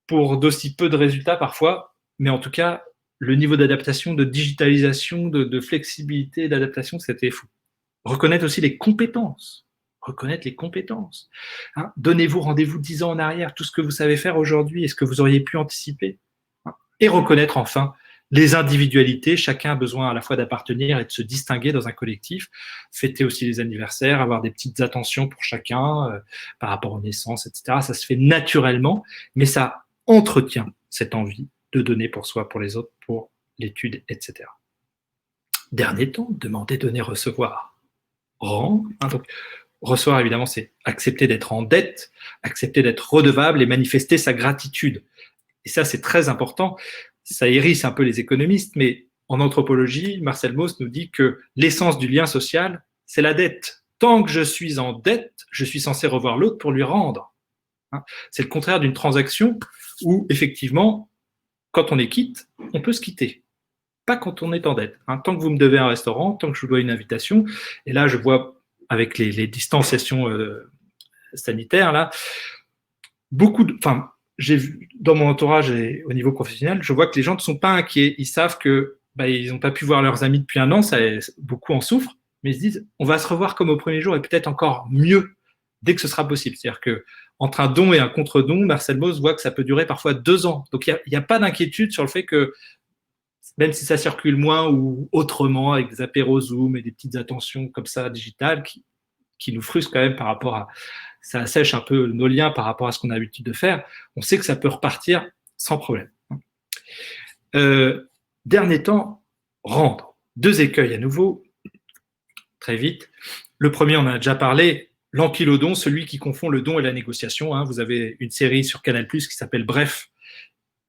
pour d'aussi peu de résultats parfois, mais en tout cas, le niveau d'adaptation, de digitalisation, de flexibilité, d'adaptation, c'était fou. Reconnaître aussi les compétences. Reconnaître les compétences. Donnez-vous rendez-vous 10 ans en arrière, tout ce que vous savez faire aujourd'hui et ce que vous auriez pu anticiper. Et reconnaître enfin les individualités. Chacun a besoin à la fois d'appartenir et de se distinguer dans un collectif. Fêter aussi les anniversaires, avoir des petites attentions pour chacun par rapport aux naissances, etc. Ça se fait naturellement, mais ça entretient cette envie de donner pour soi, pour les autres, pour l'étude, etc. Dernier temps, demander, donner, recevoir. Rendre. Donc, recevoir, évidemment, c'est accepter d'être en dette, accepter d'être redevable et manifester sa gratitude. Et ça, c'est très important. Ça hérisse un peu les économistes, mais en anthropologie, Marcel Mauss nous dit que l'essence du lien social, c'est la dette. Tant que je suis en dette, je suis censé revoir l'autre pour lui rendre. C'est le contraire d'une transaction où, effectivement, quand on est quitte, on peut se quitter. Pas quand on est en dette. Tant que vous me devez un restaurant, tant que je vous dois une invitation, et là, je vois avec les distanciations sanitaires, là, j'ai vu dans mon entourage et au niveau professionnel, je vois que les gens ne sont pas inquiets. Ils savent que ils n'ont pas pu voir leurs amis depuis 1 an, beaucoup en souffrent, mais ils se disent on va se revoir comme au premier jour et peut-être encore mieux dès que ce sera possible. C'est-à-dire que entre un don et un contre-don, Marcel Mauss voit que ça peut durer parfois 2 ans. Donc il n'y a pas d'inquiétude sur le fait que même si ça circule moins ou autrement avec des apéros Zoom et des petites attentions comme ça digitales qui nous frustrent quand même par rapport à ça assèche un peu nos liens par rapport à ce qu'on a l'habitude de faire, on sait que ça peut repartir sans problème. Dernier temps, rendre. 2 écueils à nouveau, très vite. Le premier, on en a déjà parlé, l'ankylodon, celui qui confond le don et la négociation. Vous avez une série sur Canal+, qui s'appelle Bref,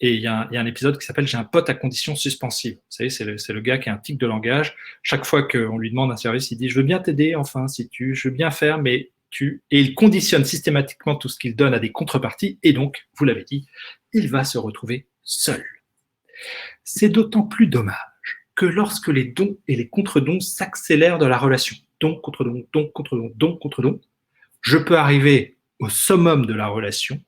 et il y a un épisode qui s'appelle « J'ai un pote à condition suspensive ». Vous savez, c'est le gars qui a un tic de langage. Chaque fois qu'on lui demande un service, il dit « Je veux bien t'aider, enfin, je veux bien faire, mais… » Et il conditionne systématiquement tout ce qu'il donne à des contreparties, et donc, vous l'avez dit, il va se retrouver seul. C'est d'autant plus dommage que lorsque les dons et les contre-dons s'accélèrent dans la relation, don, contre-don, don, contre-don, don, contre-don, je peux arriver au summum de la relation,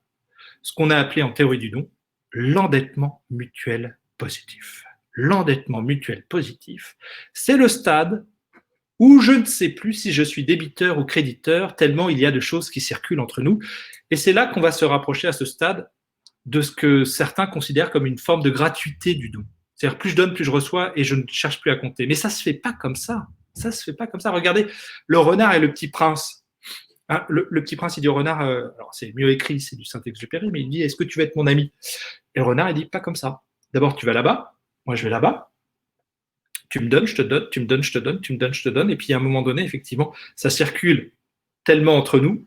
ce qu'on a appelé en théorie du don, l'endettement mutuel positif. L'endettement mutuel positif, c'est le stade où je ne sais plus si je suis débiteur ou créditeur, tellement il y a de choses qui circulent entre nous. Et c'est là qu'on va se rapprocher à ce stade de ce que certains considèrent comme une forme de gratuité du don. C'est-à-dire, plus je donne, plus je reçois, et je ne cherche plus à compter. Mais ça ne se fait pas comme ça. Ça se fait pas comme ça. Regardez, le renard et le petit prince. Le petit prince, il dit au renard, alors c'est mieux écrit, c'est du Saint-Exupéry, mais il dit, est-ce que tu veux être mon ami? Et le renard, il dit, pas comme ça. D'abord, tu vas là-bas, moi je vais là-bas. Tu me donnes, je te donne, tu me donnes, je te donne, tu me donnes, je te donne. Et puis, à un moment donné, effectivement, ça circule tellement entre nous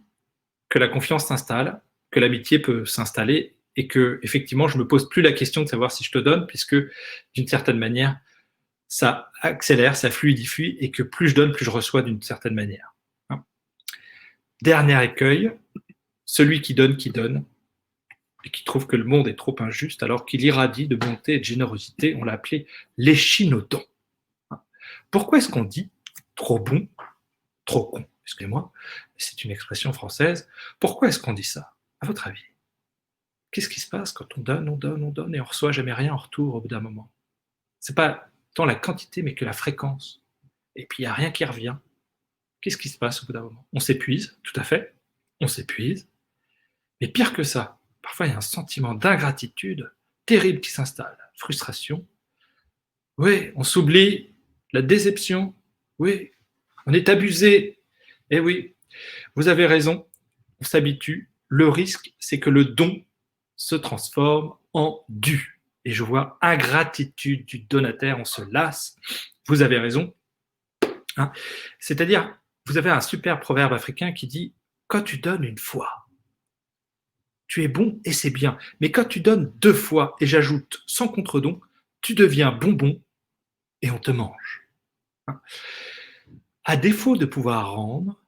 que la confiance s'installe, que l'amitié peut s'installer et que effectivement je me pose plus la question de savoir si je te donne, puisque d'une certaine manière ça accélère, ça fluidifie, et que plus je donne, plus je reçois d'une certaine manière. Dernier écueil, celui qui donne et qui trouve que le monde est trop injuste alors qu'il irradie de bonté et de générosité, on l'a appelé l'échinodon. Pourquoi est-ce qu'on dit trop bon, trop con? Excusez-moi, c'est une expression française. Pourquoi est-ce qu'on dit ça, à votre avis? Qu'est-ce qui se passe quand on donne et on reçoit jamais rien en retour au bout d'un moment? C'est pas tant la quantité, mais que la fréquence. Et puis il n'y a rien qui revient. Qu'est-ce qui se passe au bout d'un moment? On s'épuise, tout à fait, on s'épuise. Mais pire que ça, parfois il y a un sentiment d'ingratitude terrible qui s'installe, frustration. Oui, on s'oublie, la déception. Oui, on est abusé. Eh oui, vous avez raison, on s'habitue. Le risque, c'est que le don se transforme en dû. Et je vois ingratitude du donataire, on se lasse. Vous avez raison. Hein, c'est-à-dire, vous avez un super proverbe africain qui dit « Quand tu donnes une fois, tu es bon et c'est bien. Mais quand tu donnes 2 fois, et j'ajoute sans contre-don, tu deviens bonbon et on te mange. » À défaut de pouvoir rendre,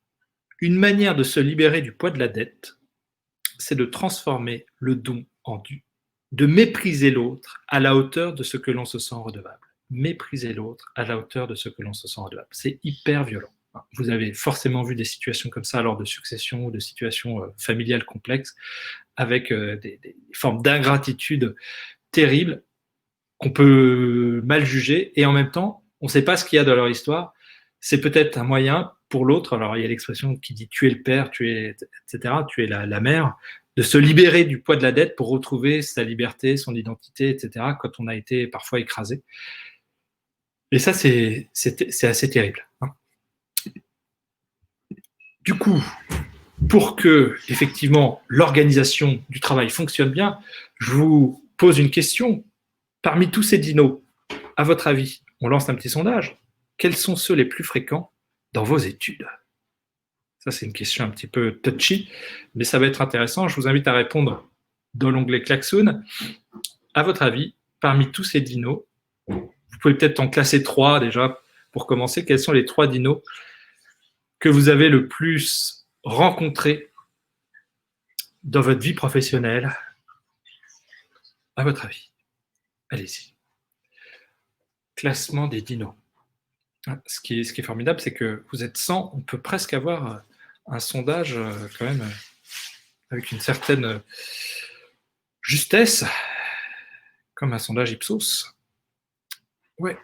une manière de se libérer du poids de la dette, c'est de transformer le don en dû, de mépriser l'autre à la hauteur de ce que l'on se sent redevable. Mépriser l'autre à la hauteur de ce que l'on se sent redevable. C'est hyper violent. Vous avez forcément vu des situations comme ça lors de successions ou de situations familiales complexes avec des formes d'ingratitude terribles qu'on peut mal juger, et en même temps, on ne sait pas ce qu'il y a dans leur histoire. C'est peut-être un moyen pour l'autre, alors il y a l'expression qui dit tu es le père, tu es, etc., tu es la mère, de se libérer du poids de la dette pour retrouver sa liberté, son identité, etc., quand on a été parfois écrasé. Et ça, c'est assez terrible. Du coup, pour que, effectivement, l'organisation du travail fonctionne bien, je vous pose une question. Parmi tous ces dinos, à votre avis, on lance un petit sondage. Quels sont ceux les plus fréquents dans vos études? Ça, c'est une question un petit peu touchy, mais ça va être intéressant. Je vous invite à répondre dans l'onglet Klaxoon. À votre avis, parmi tous ces dinos, vous pouvez peut-être en classer 3 déjà pour commencer. Quels sont les 3 dinos que vous avez le plus rencontrés dans votre vie professionnelle, à votre avis? Allez-y. Classement des dinos. Ce qui est formidable, c'est que vous êtes 100, on peut presque avoir un sondage quand même avec une certaine justesse, comme un sondage Ipsos. Ouais,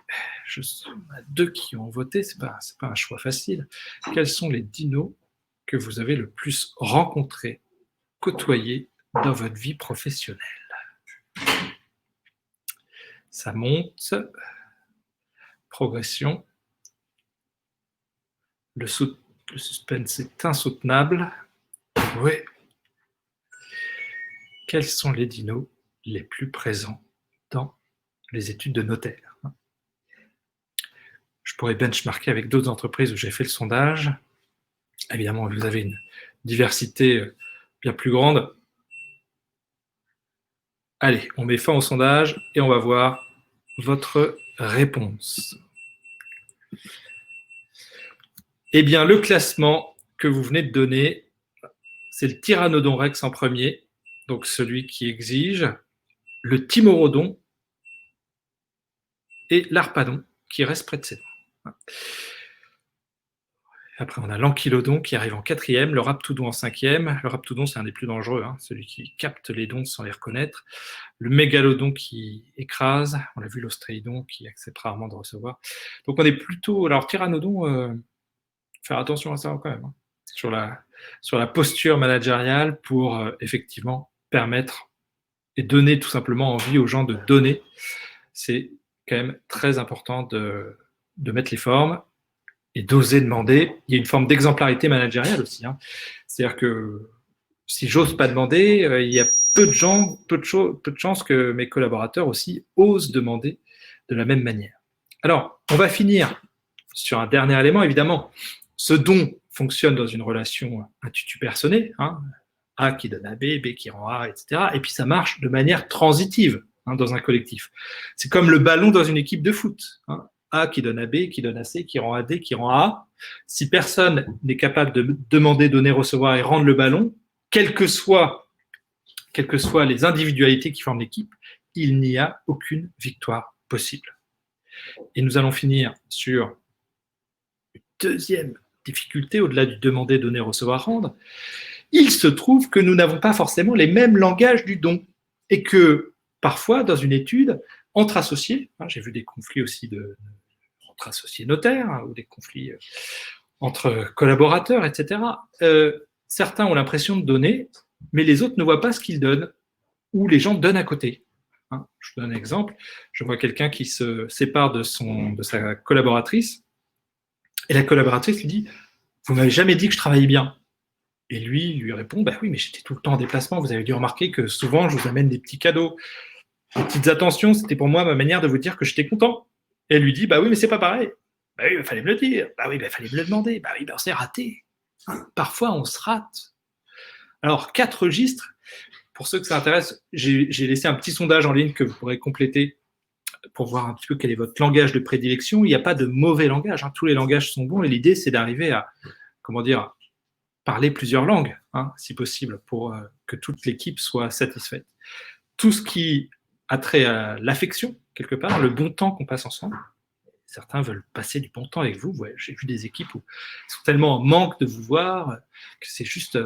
il y en a 2 qui ont voté, c'est pas un choix facile. Quels sont les dinos que vous avez le plus rencontrés, côtoyés dans votre vie professionnelle? Ça monte. Progression. Le suspense est insoutenable. Oui. Quels sont les dinos les plus présents dans les études de notaire? Je pourrais benchmarker avec d'autres entreprises où j'ai fait le sondage. Évidemment, vous avez une diversité bien plus grande. Allez, on met fin au sondage et on va voir votre réponse. Eh bien, le classement que vous venez de donner, c'est le Tyranodon Rex en premier, donc celui qui exige, le Timorodon et l'Arpadon qui reste près de ses dents. Après, on a l'Ankylodon qui arrive en 4e, le Raptoudon en 5e. Le Raptoudon, c'est un des plus dangereux, celui qui capte les dons sans les reconnaître. Le Mégalodon qui écrase. On a vu l'Ostréidon qui accepte rarement de recevoir. Donc, on est plutôt... Alors, Tyrannodon, faire attention à ça quand même, sur la posture managériale pour effectivement permettre et donner tout simplement envie aux gens de donner. C'est quand même très important de mettre les formes et d'oser demander. Il y a une forme d'exemplarité managériale aussi. C'est-à-dire que si j'ose pas demander, il y a peu de chances que mes collaborateurs aussi osent demander de la même manière. Alors, on va finir sur un dernier élément, évidemment. Ce don fonctionne dans une relation intutu-personné, A qui donne à B, B qui rend A, etc. Et puis ça marche de manière transitive dans un collectif. C'est comme le ballon dans une équipe de foot. A qui donne à B, qui donne à C, qui rend à D, qui rend à A. Si personne n'est capable de demander, donner, recevoir et rendre le ballon, quelles que soient les individualités qui forment l'équipe, il n'y a aucune victoire possible. Et nous allons finir sur une deuxième difficulté, au-delà du demander, donner, recevoir, rendre. Il se trouve que nous n'avons pas forcément les mêmes langages du don. Et que parfois, dans une étude, entre associés, j'ai vu des conflits aussi entre associés notaires, ou des conflits entre collaborateurs, etc. Certains ont l'impression de donner, mais les autres ne voient pas ce qu'ils donnent, ou les gens donnent à côté. Je vous donne un exemple. Je vois quelqu'un qui se sépare de sa collaboratrice, et la collaboratrice lui dit « Vous m'avez jamais dit que je travaillais bien ». Et lui répond « Bah oui, mais j'étais tout le temps en déplacement, vous avez dû remarquer que souvent je vous amène des petits cadeaux, des petites attentions, c'était pour moi ma manière de vous dire que j'étais content. » Et elle lui dit « Bah oui, mais c'est pas pareil. » « Bah oui, il fallait me le dire. » « Bah oui, il fallait me le demander. » « Bah oui, on s'est raté. » Parfois, on se rate. Alors, 4 registres. Pour ceux que ça intéresse, j'ai laissé un petit sondage en ligne que vous pourrez compléter pour voir un petit peu quel est votre langage de prédilection. Il n'y a pas de mauvais langage. Tous les langages sont bons et l'idée, c'est d'arriver à, parler plusieurs langues, si possible, pour que toute l'équipe soit satisfaite. Tout ce qui a trait à l'affection, quelque part, le bon temps qu'on passe ensemble. Certains veulent passer du bon temps avec vous. Ouais, j'ai vu des équipes où ils sont tellement en manque de vous voir que c'est juste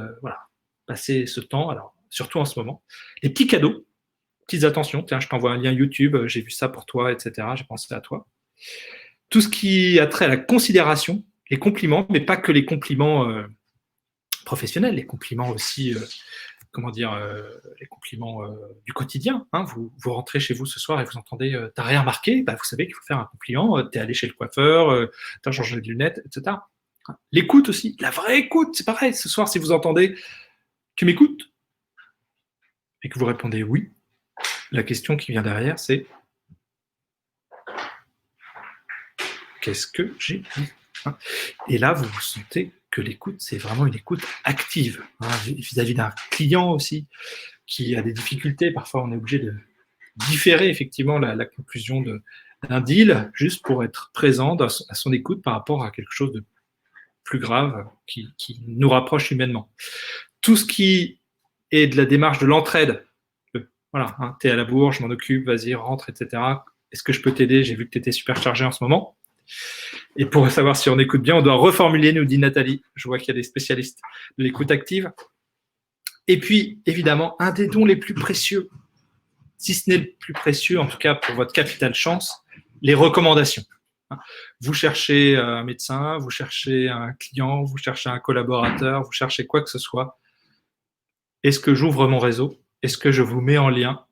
passer ce temps. Alors, surtout en ce moment. Les petits cadeaux, petites attentions. Tiens, je t'envoie un lien YouTube, j'ai vu ça pour toi, etc. J'ai pensé à toi. Tout ce qui a trait à la considération, les compliments, mais pas que les compliments professionnels, les compliments aussi, les compliments du quotidien. Vous rentrez chez vous ce soir et vous entendez « t'as rien remarqué ?» Vous savez qu'il faut faire un compliment. T'es allé chez le coiffeur, t'as changé de lunettes, etc. L'écoute aussi, la vraie écoute, c'est pareil. Ce soir, si vous entendez « tu m'écoutes ?» et que vous répondez « oui », la question qui vient derrière, c'est « qu'est-ce que j'ai dit ?» Et là, vous sentez que l'écoute, c'est vraiment une écoute active, vis-à-vis d'un client aussi, qui a des difficultés. Parfois, on est obligé de différer effectivement la conclusion d'un deal, juste pour être présent à son écoute par rapport à quelque chose de plus grave qui nous rapproche humainement. Tout ce qui est de la démarche de l'entraide, t'es à la bourre, je m'en occupe, vas-y, rentre, etc. Est-ce que je peux t'aider? J'ai vu que tu étais super chargé en ce moment. Et pour savoir si on écoute bien, on doit reformuler, nous dit Nathalie. Je vois qu'il y a des spécialistes de l'écoute active. Et puis, évidemment, un des dons les plus précieux, si ce n'est le plus précieux, en tout cas pour votre capital chance, les recommandations. Vous cherchez un médecin, vous cherchez un client, vous cherchez un collaborateur, vous cherchez quoi que ce soit. Est-ce que j'ouvre mon réseau? Est-ce que je vous mets en lien?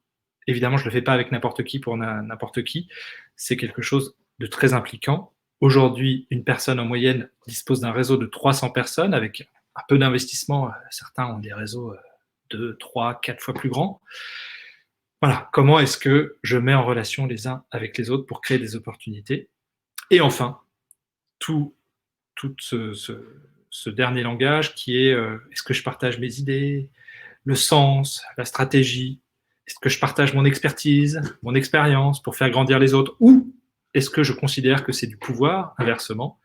Évidemment, je ne le fais pas avec n'importe qui pour n'importe qui. C'est quelque chose de très impliquant. Aujourd'hui, une personne en moyenne dispose d'un réseau de 300 personnes avec un peu d'investissement. Certains ont des réseaux 2, 3, 4 fois plus grands. Voilà, comment est-ce que je mets en relation les uns avec les autres pour créer des opportunités? Et enfin, tout ce dernier langage qui est est-ce que je partage mes idées, le sens, la stratégie, est-ce que je partage mon expertise, mon expérience pour faire grandir les autres, ou est-ce que je considère que c'est du pouvoir, inversement,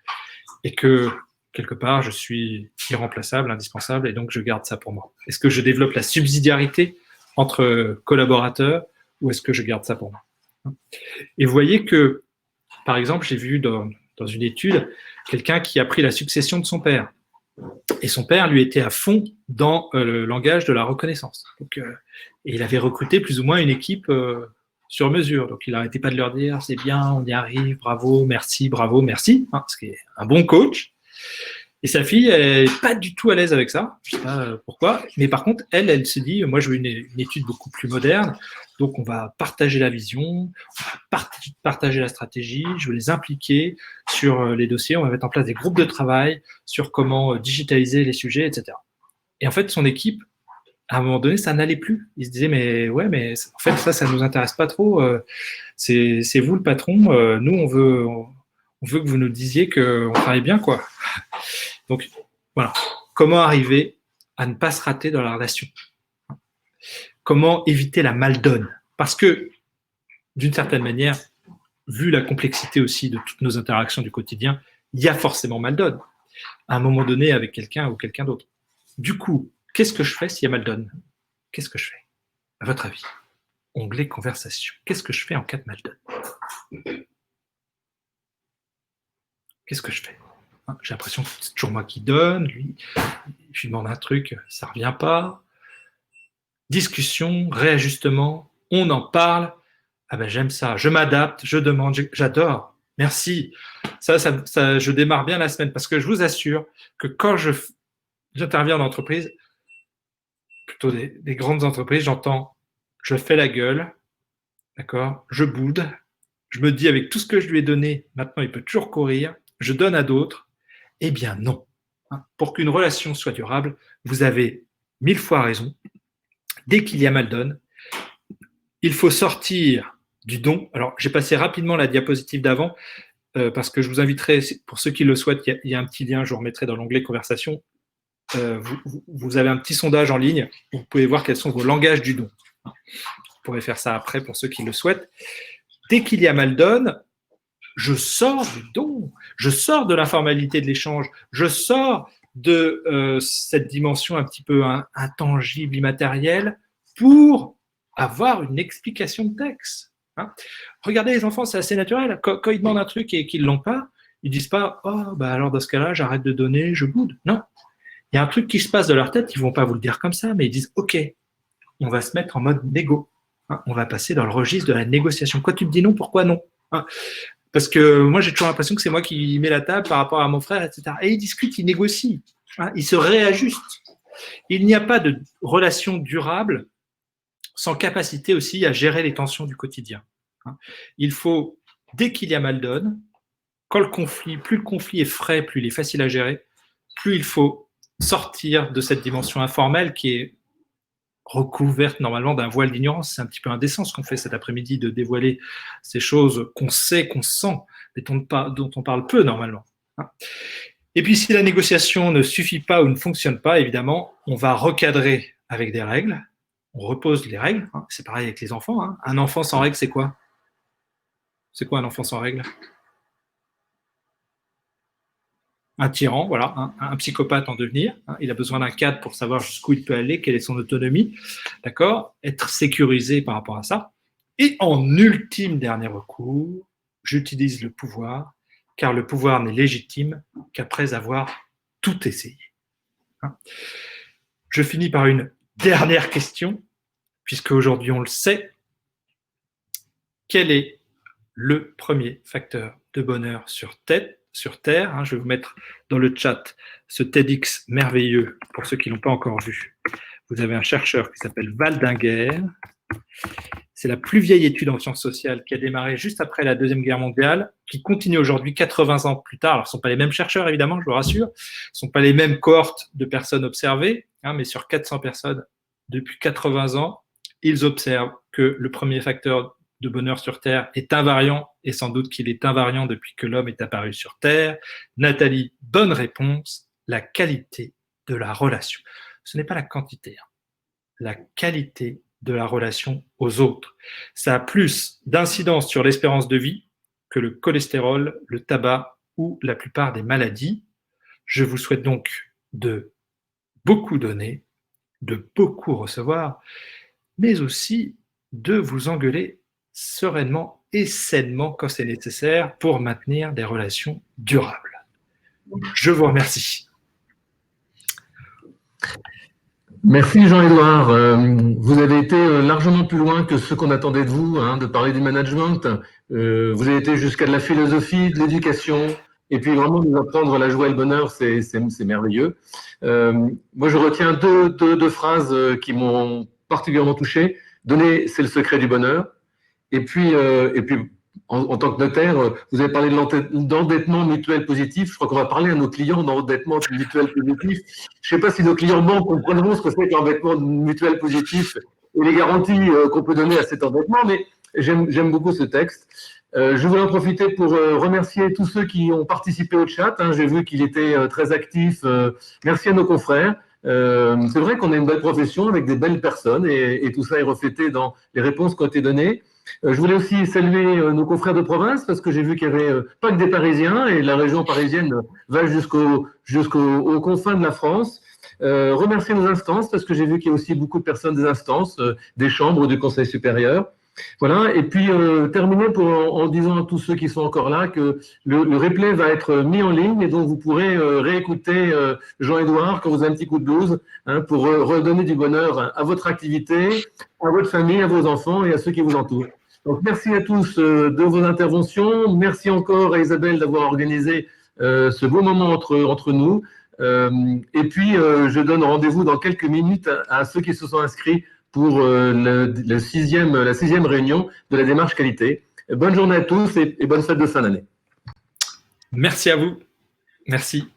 et que, quelque part, je suis irremplaçable, indispensable, et donc je garde ça pour moi? Est-ce que je développe la subsidiarité entre collaborateurs, ou est-ce que je garde ça pour moi? Et vous voyez que, par exemple, j'ai vu dans une étude quelqu'un qui a pris la succession de son père. Et son père, lui, était à fond dans le langage de la reconnaissance. Donc, et il avait recruté plus ou moins une équipe sur mesure. Donc, il n'arrêtait pas de leur dire « c'est bien, on y arrive, bravo, merci », ce qui est un bon coach. Et sa fille, elle n'est pas du tout à l'aise avec ça, je ne sais pas pourquoi, mais par contre, elle se dit « moi, je veux une étude beaucoup plus moderne, donc on va partager la vision, on va partager la stratégie, je veux les impliquer sur les dossiers, on va mettre en place des groupes de travail sur comment digitaliser les sujets, etc. » Et en fait, son équipe, à un moment donné, ça n'allait plus. Il se disait, mais en fait, ça nous intéresse pas trop. C'est vous le patron. Nous, on veut que vous nous disiez qu'on travaille bien, quoi. Donc, voilà. Comment arriver à ne pas se rater dans la relation. Comment éviter la mal-donne? Parce que, d'une certaine manière, vu la complexité aussi de toutes nos interactions du quotidien, il y a forcément mal-donne à un moment donné avec quelqu'un ou quelqu'un d'autre. Du coup, qu'est-ce que je fais s'il y a mal-donne? Qu'est-ce que je fais? À votre avis? Onglet conversation. Qu'est-ce que je fais en cas de mal-donne? Qu'est-ce que je fais? J'ai l'impression que c'est toujours moi qui donne, lui, je lui demande un truc, ça ne revient pas. Discussion, réajustement, on en parle. Ah ben j'aime ça, je m'adapte, je demande, j'adore. Merci. Ça, je démarre bien la semaine parce que je vous assure que quand j'interviens en entreprise, plutôt des grandes entreprises, j'entends, je fais la gueule, d'accord, je boude, je me dis avec tout ce que je lui ai donné, maintenant il peut toujours courir, je donne à d'autres. Eh bien non. Pour qu'une relation soit durable, vous avez 1000 fois raison. Dès qu'il y a mal-donne, il faut sortir du don. Alors, j'ai passé rapidement la diapositive d'avant parce que je vous inviterai, pour ceux qui le souhaitent, il y a un petit lien, je vous remettrai dans l'onglet conversation. Vous avez un petit sondage en ligne où vous pouvez voir quels sont vos langages du don. Vous pourrez faire ça après pour ceux qui le souhaitent. Dès qu'il y a mal-donne, je sors du don, je sors de l'informalité de l'échange, je sors de cette dimension un petit peu intangible, immatérielle, pour avoir une explication de texte. Regardez les enfants, c'est assez naturel. Quand ils demandent un truc et qu'ils ne l'ont pas, ils ne disent pas « Oh, bah alors dans ce cas-là, j'arrête de donner, je boude ». Non, il y a un truc qui se passe dans leur tête, ils ne vont pas vous le dire comme ça, mais ils disent « Ok, on va se mettre en mode négo. On va passer dans le registre de la négociation. Quoi, tu me dis non, pourquoi non ?» Parce que moi, j'ai toujours l'impression que c'est moi qui mets la table par rapport à mon frère, etc. Et ils discutent, ils négocient, ils se réajustent. Il n'y a pas de relation durable sans capacité aussi à gérer les tensions du quotidien. Il faut, dès qu'il y a mal-donne, plus le conflit est frais, plus il est facile à gérer, plus il faut sortir de cette dimension informelle qui est recouverte normalement d'un voile d'ignorance. C'est un petit peu indécent ce qu'on fait cet après-midi de dévoiler ces choses qu'on sait, qu'on sent, mais dont on parle peu normalement. Et puis si la négociation ne suffit pas ou ne fonctionne pas, évidemment, on va recadrer avec des règles. On repose les règles. C'est pareil avec les enfants. Un enfant sans règles, c'est quoi? C'est quoi un enfant sans règles? Un tyran, voilà, un psychopathe en devenir. Il a besoin d'un cadre pour savoir jusqu'où il peut aller, quelle est son autonomie, d'accord? Être sécurisé par rapport à ça. Et en ultime dernier recours, j'utilise le pouvoir, car le pouvoir n'est légitime qu'après avoir tout essayé. Je finis par une dernière question, puisque aujourd'hui on le sait. Quel est le premier facteur de bonheur sur Terre? Je vais vous mettre dans le chat ce TEDx merveilleux pour ceux qui ne l'ont pas encore vu. Vous avez un chercheur qui s'appelle Waldinger. C'est la plus vieille étude en sciences sociales qui a démarré juste après la Deuxième Guerre mondiale, qui continue aujourd'hui 80 ans plus tard. Alors, ce ne sont pas les mêmes chercheurs, évidemment, je vous rassure. Ce ne sont pas les mêmes cohortes de personnes observées, mais sur 400 personnes, depuis 80 ans, ils observent que le premier facteur de bonheur sur Terre est invariant, et sans doute qu'il est invariant depuis que l'homme est apparu sur Terre. Nathalie, bonne réponse, la qualité de la relation. Ce n'est pas la quantité, la qualité de la relation aux autres. Ça a plus d'incidence sur l'espérance de vie que le cholestérol, le tabac ou la plupart des maladies. Je vous souhaite donc de beaucoup donner, de beaucoup recevoir, mais aussi de vous engueuler sereinement et sainement quand c'est nécessaire pour maintenir des relations durables. Je vous remercie. Merci Jean-Édouard. Vous avez été largement plus loin que ce qu'on attendait de vous, de parler du management. Vous avez été jusqu'à de la philosophie, de l'éducation, et puis vraiment nous apprendre la joie et le bonheur, c'est merveilleux. Moi, je retiens deux phrases qui m'ont particulièrement touché. Donner, c'est le secret du bonheur. Et puis en tant que notaire, vous avez parlé d'endettement mutuel positif. Je crois qu'on va parler à nos clients d'endettement mutuel positif. Je ne sais pas si nos clients banques comprendront ce que c'est qu'endettement mutuel positif et les garanties qu'on peut donner à cet endettement, mais j'aime beaucoup ce texte. Je voulais en profiter pour remercier tous ceux qui ont participé au chat. J'ai vu qu'il était très actif. Merci à nos confrères. C'est vrai qu'on a une belle profession avec des belles personnes et tout ça est reflété dans les réponses qui ont été données. Je voulais aussi saluer nos confrères de province parce que j'ai vu qu'il y avait pas que des Parisiens et la région parisienne va jusqu'aux confins de la France. Remercier nos instances parce que j'ai vu qu'il y a aussi beaucoup de personnes des instances, des chambres, du Conseil supérieur. Voilà, et puis terminer en disant à tous ceux qui sont encore là que le replay va être mis en ligne et donc vous pourrez réécouter Jean-Édouard quand vous avez un petit coup de blues pour redonner du bonheur à votre activité, à votre famille, à vos enfants et à ceux qui vous entourent. Donc merci à tous de vos interventions. Merci encore à Isabelle d'avoir organisé ce beau moment entre nous. Et puis je donne rendez-vous dans quelques minutes à ceux qui se sont inscrits pour la sixième réunion de la démarche qualité. Bonne journée à tous et bonne fête de fin d'année. Merci à vous. Merci.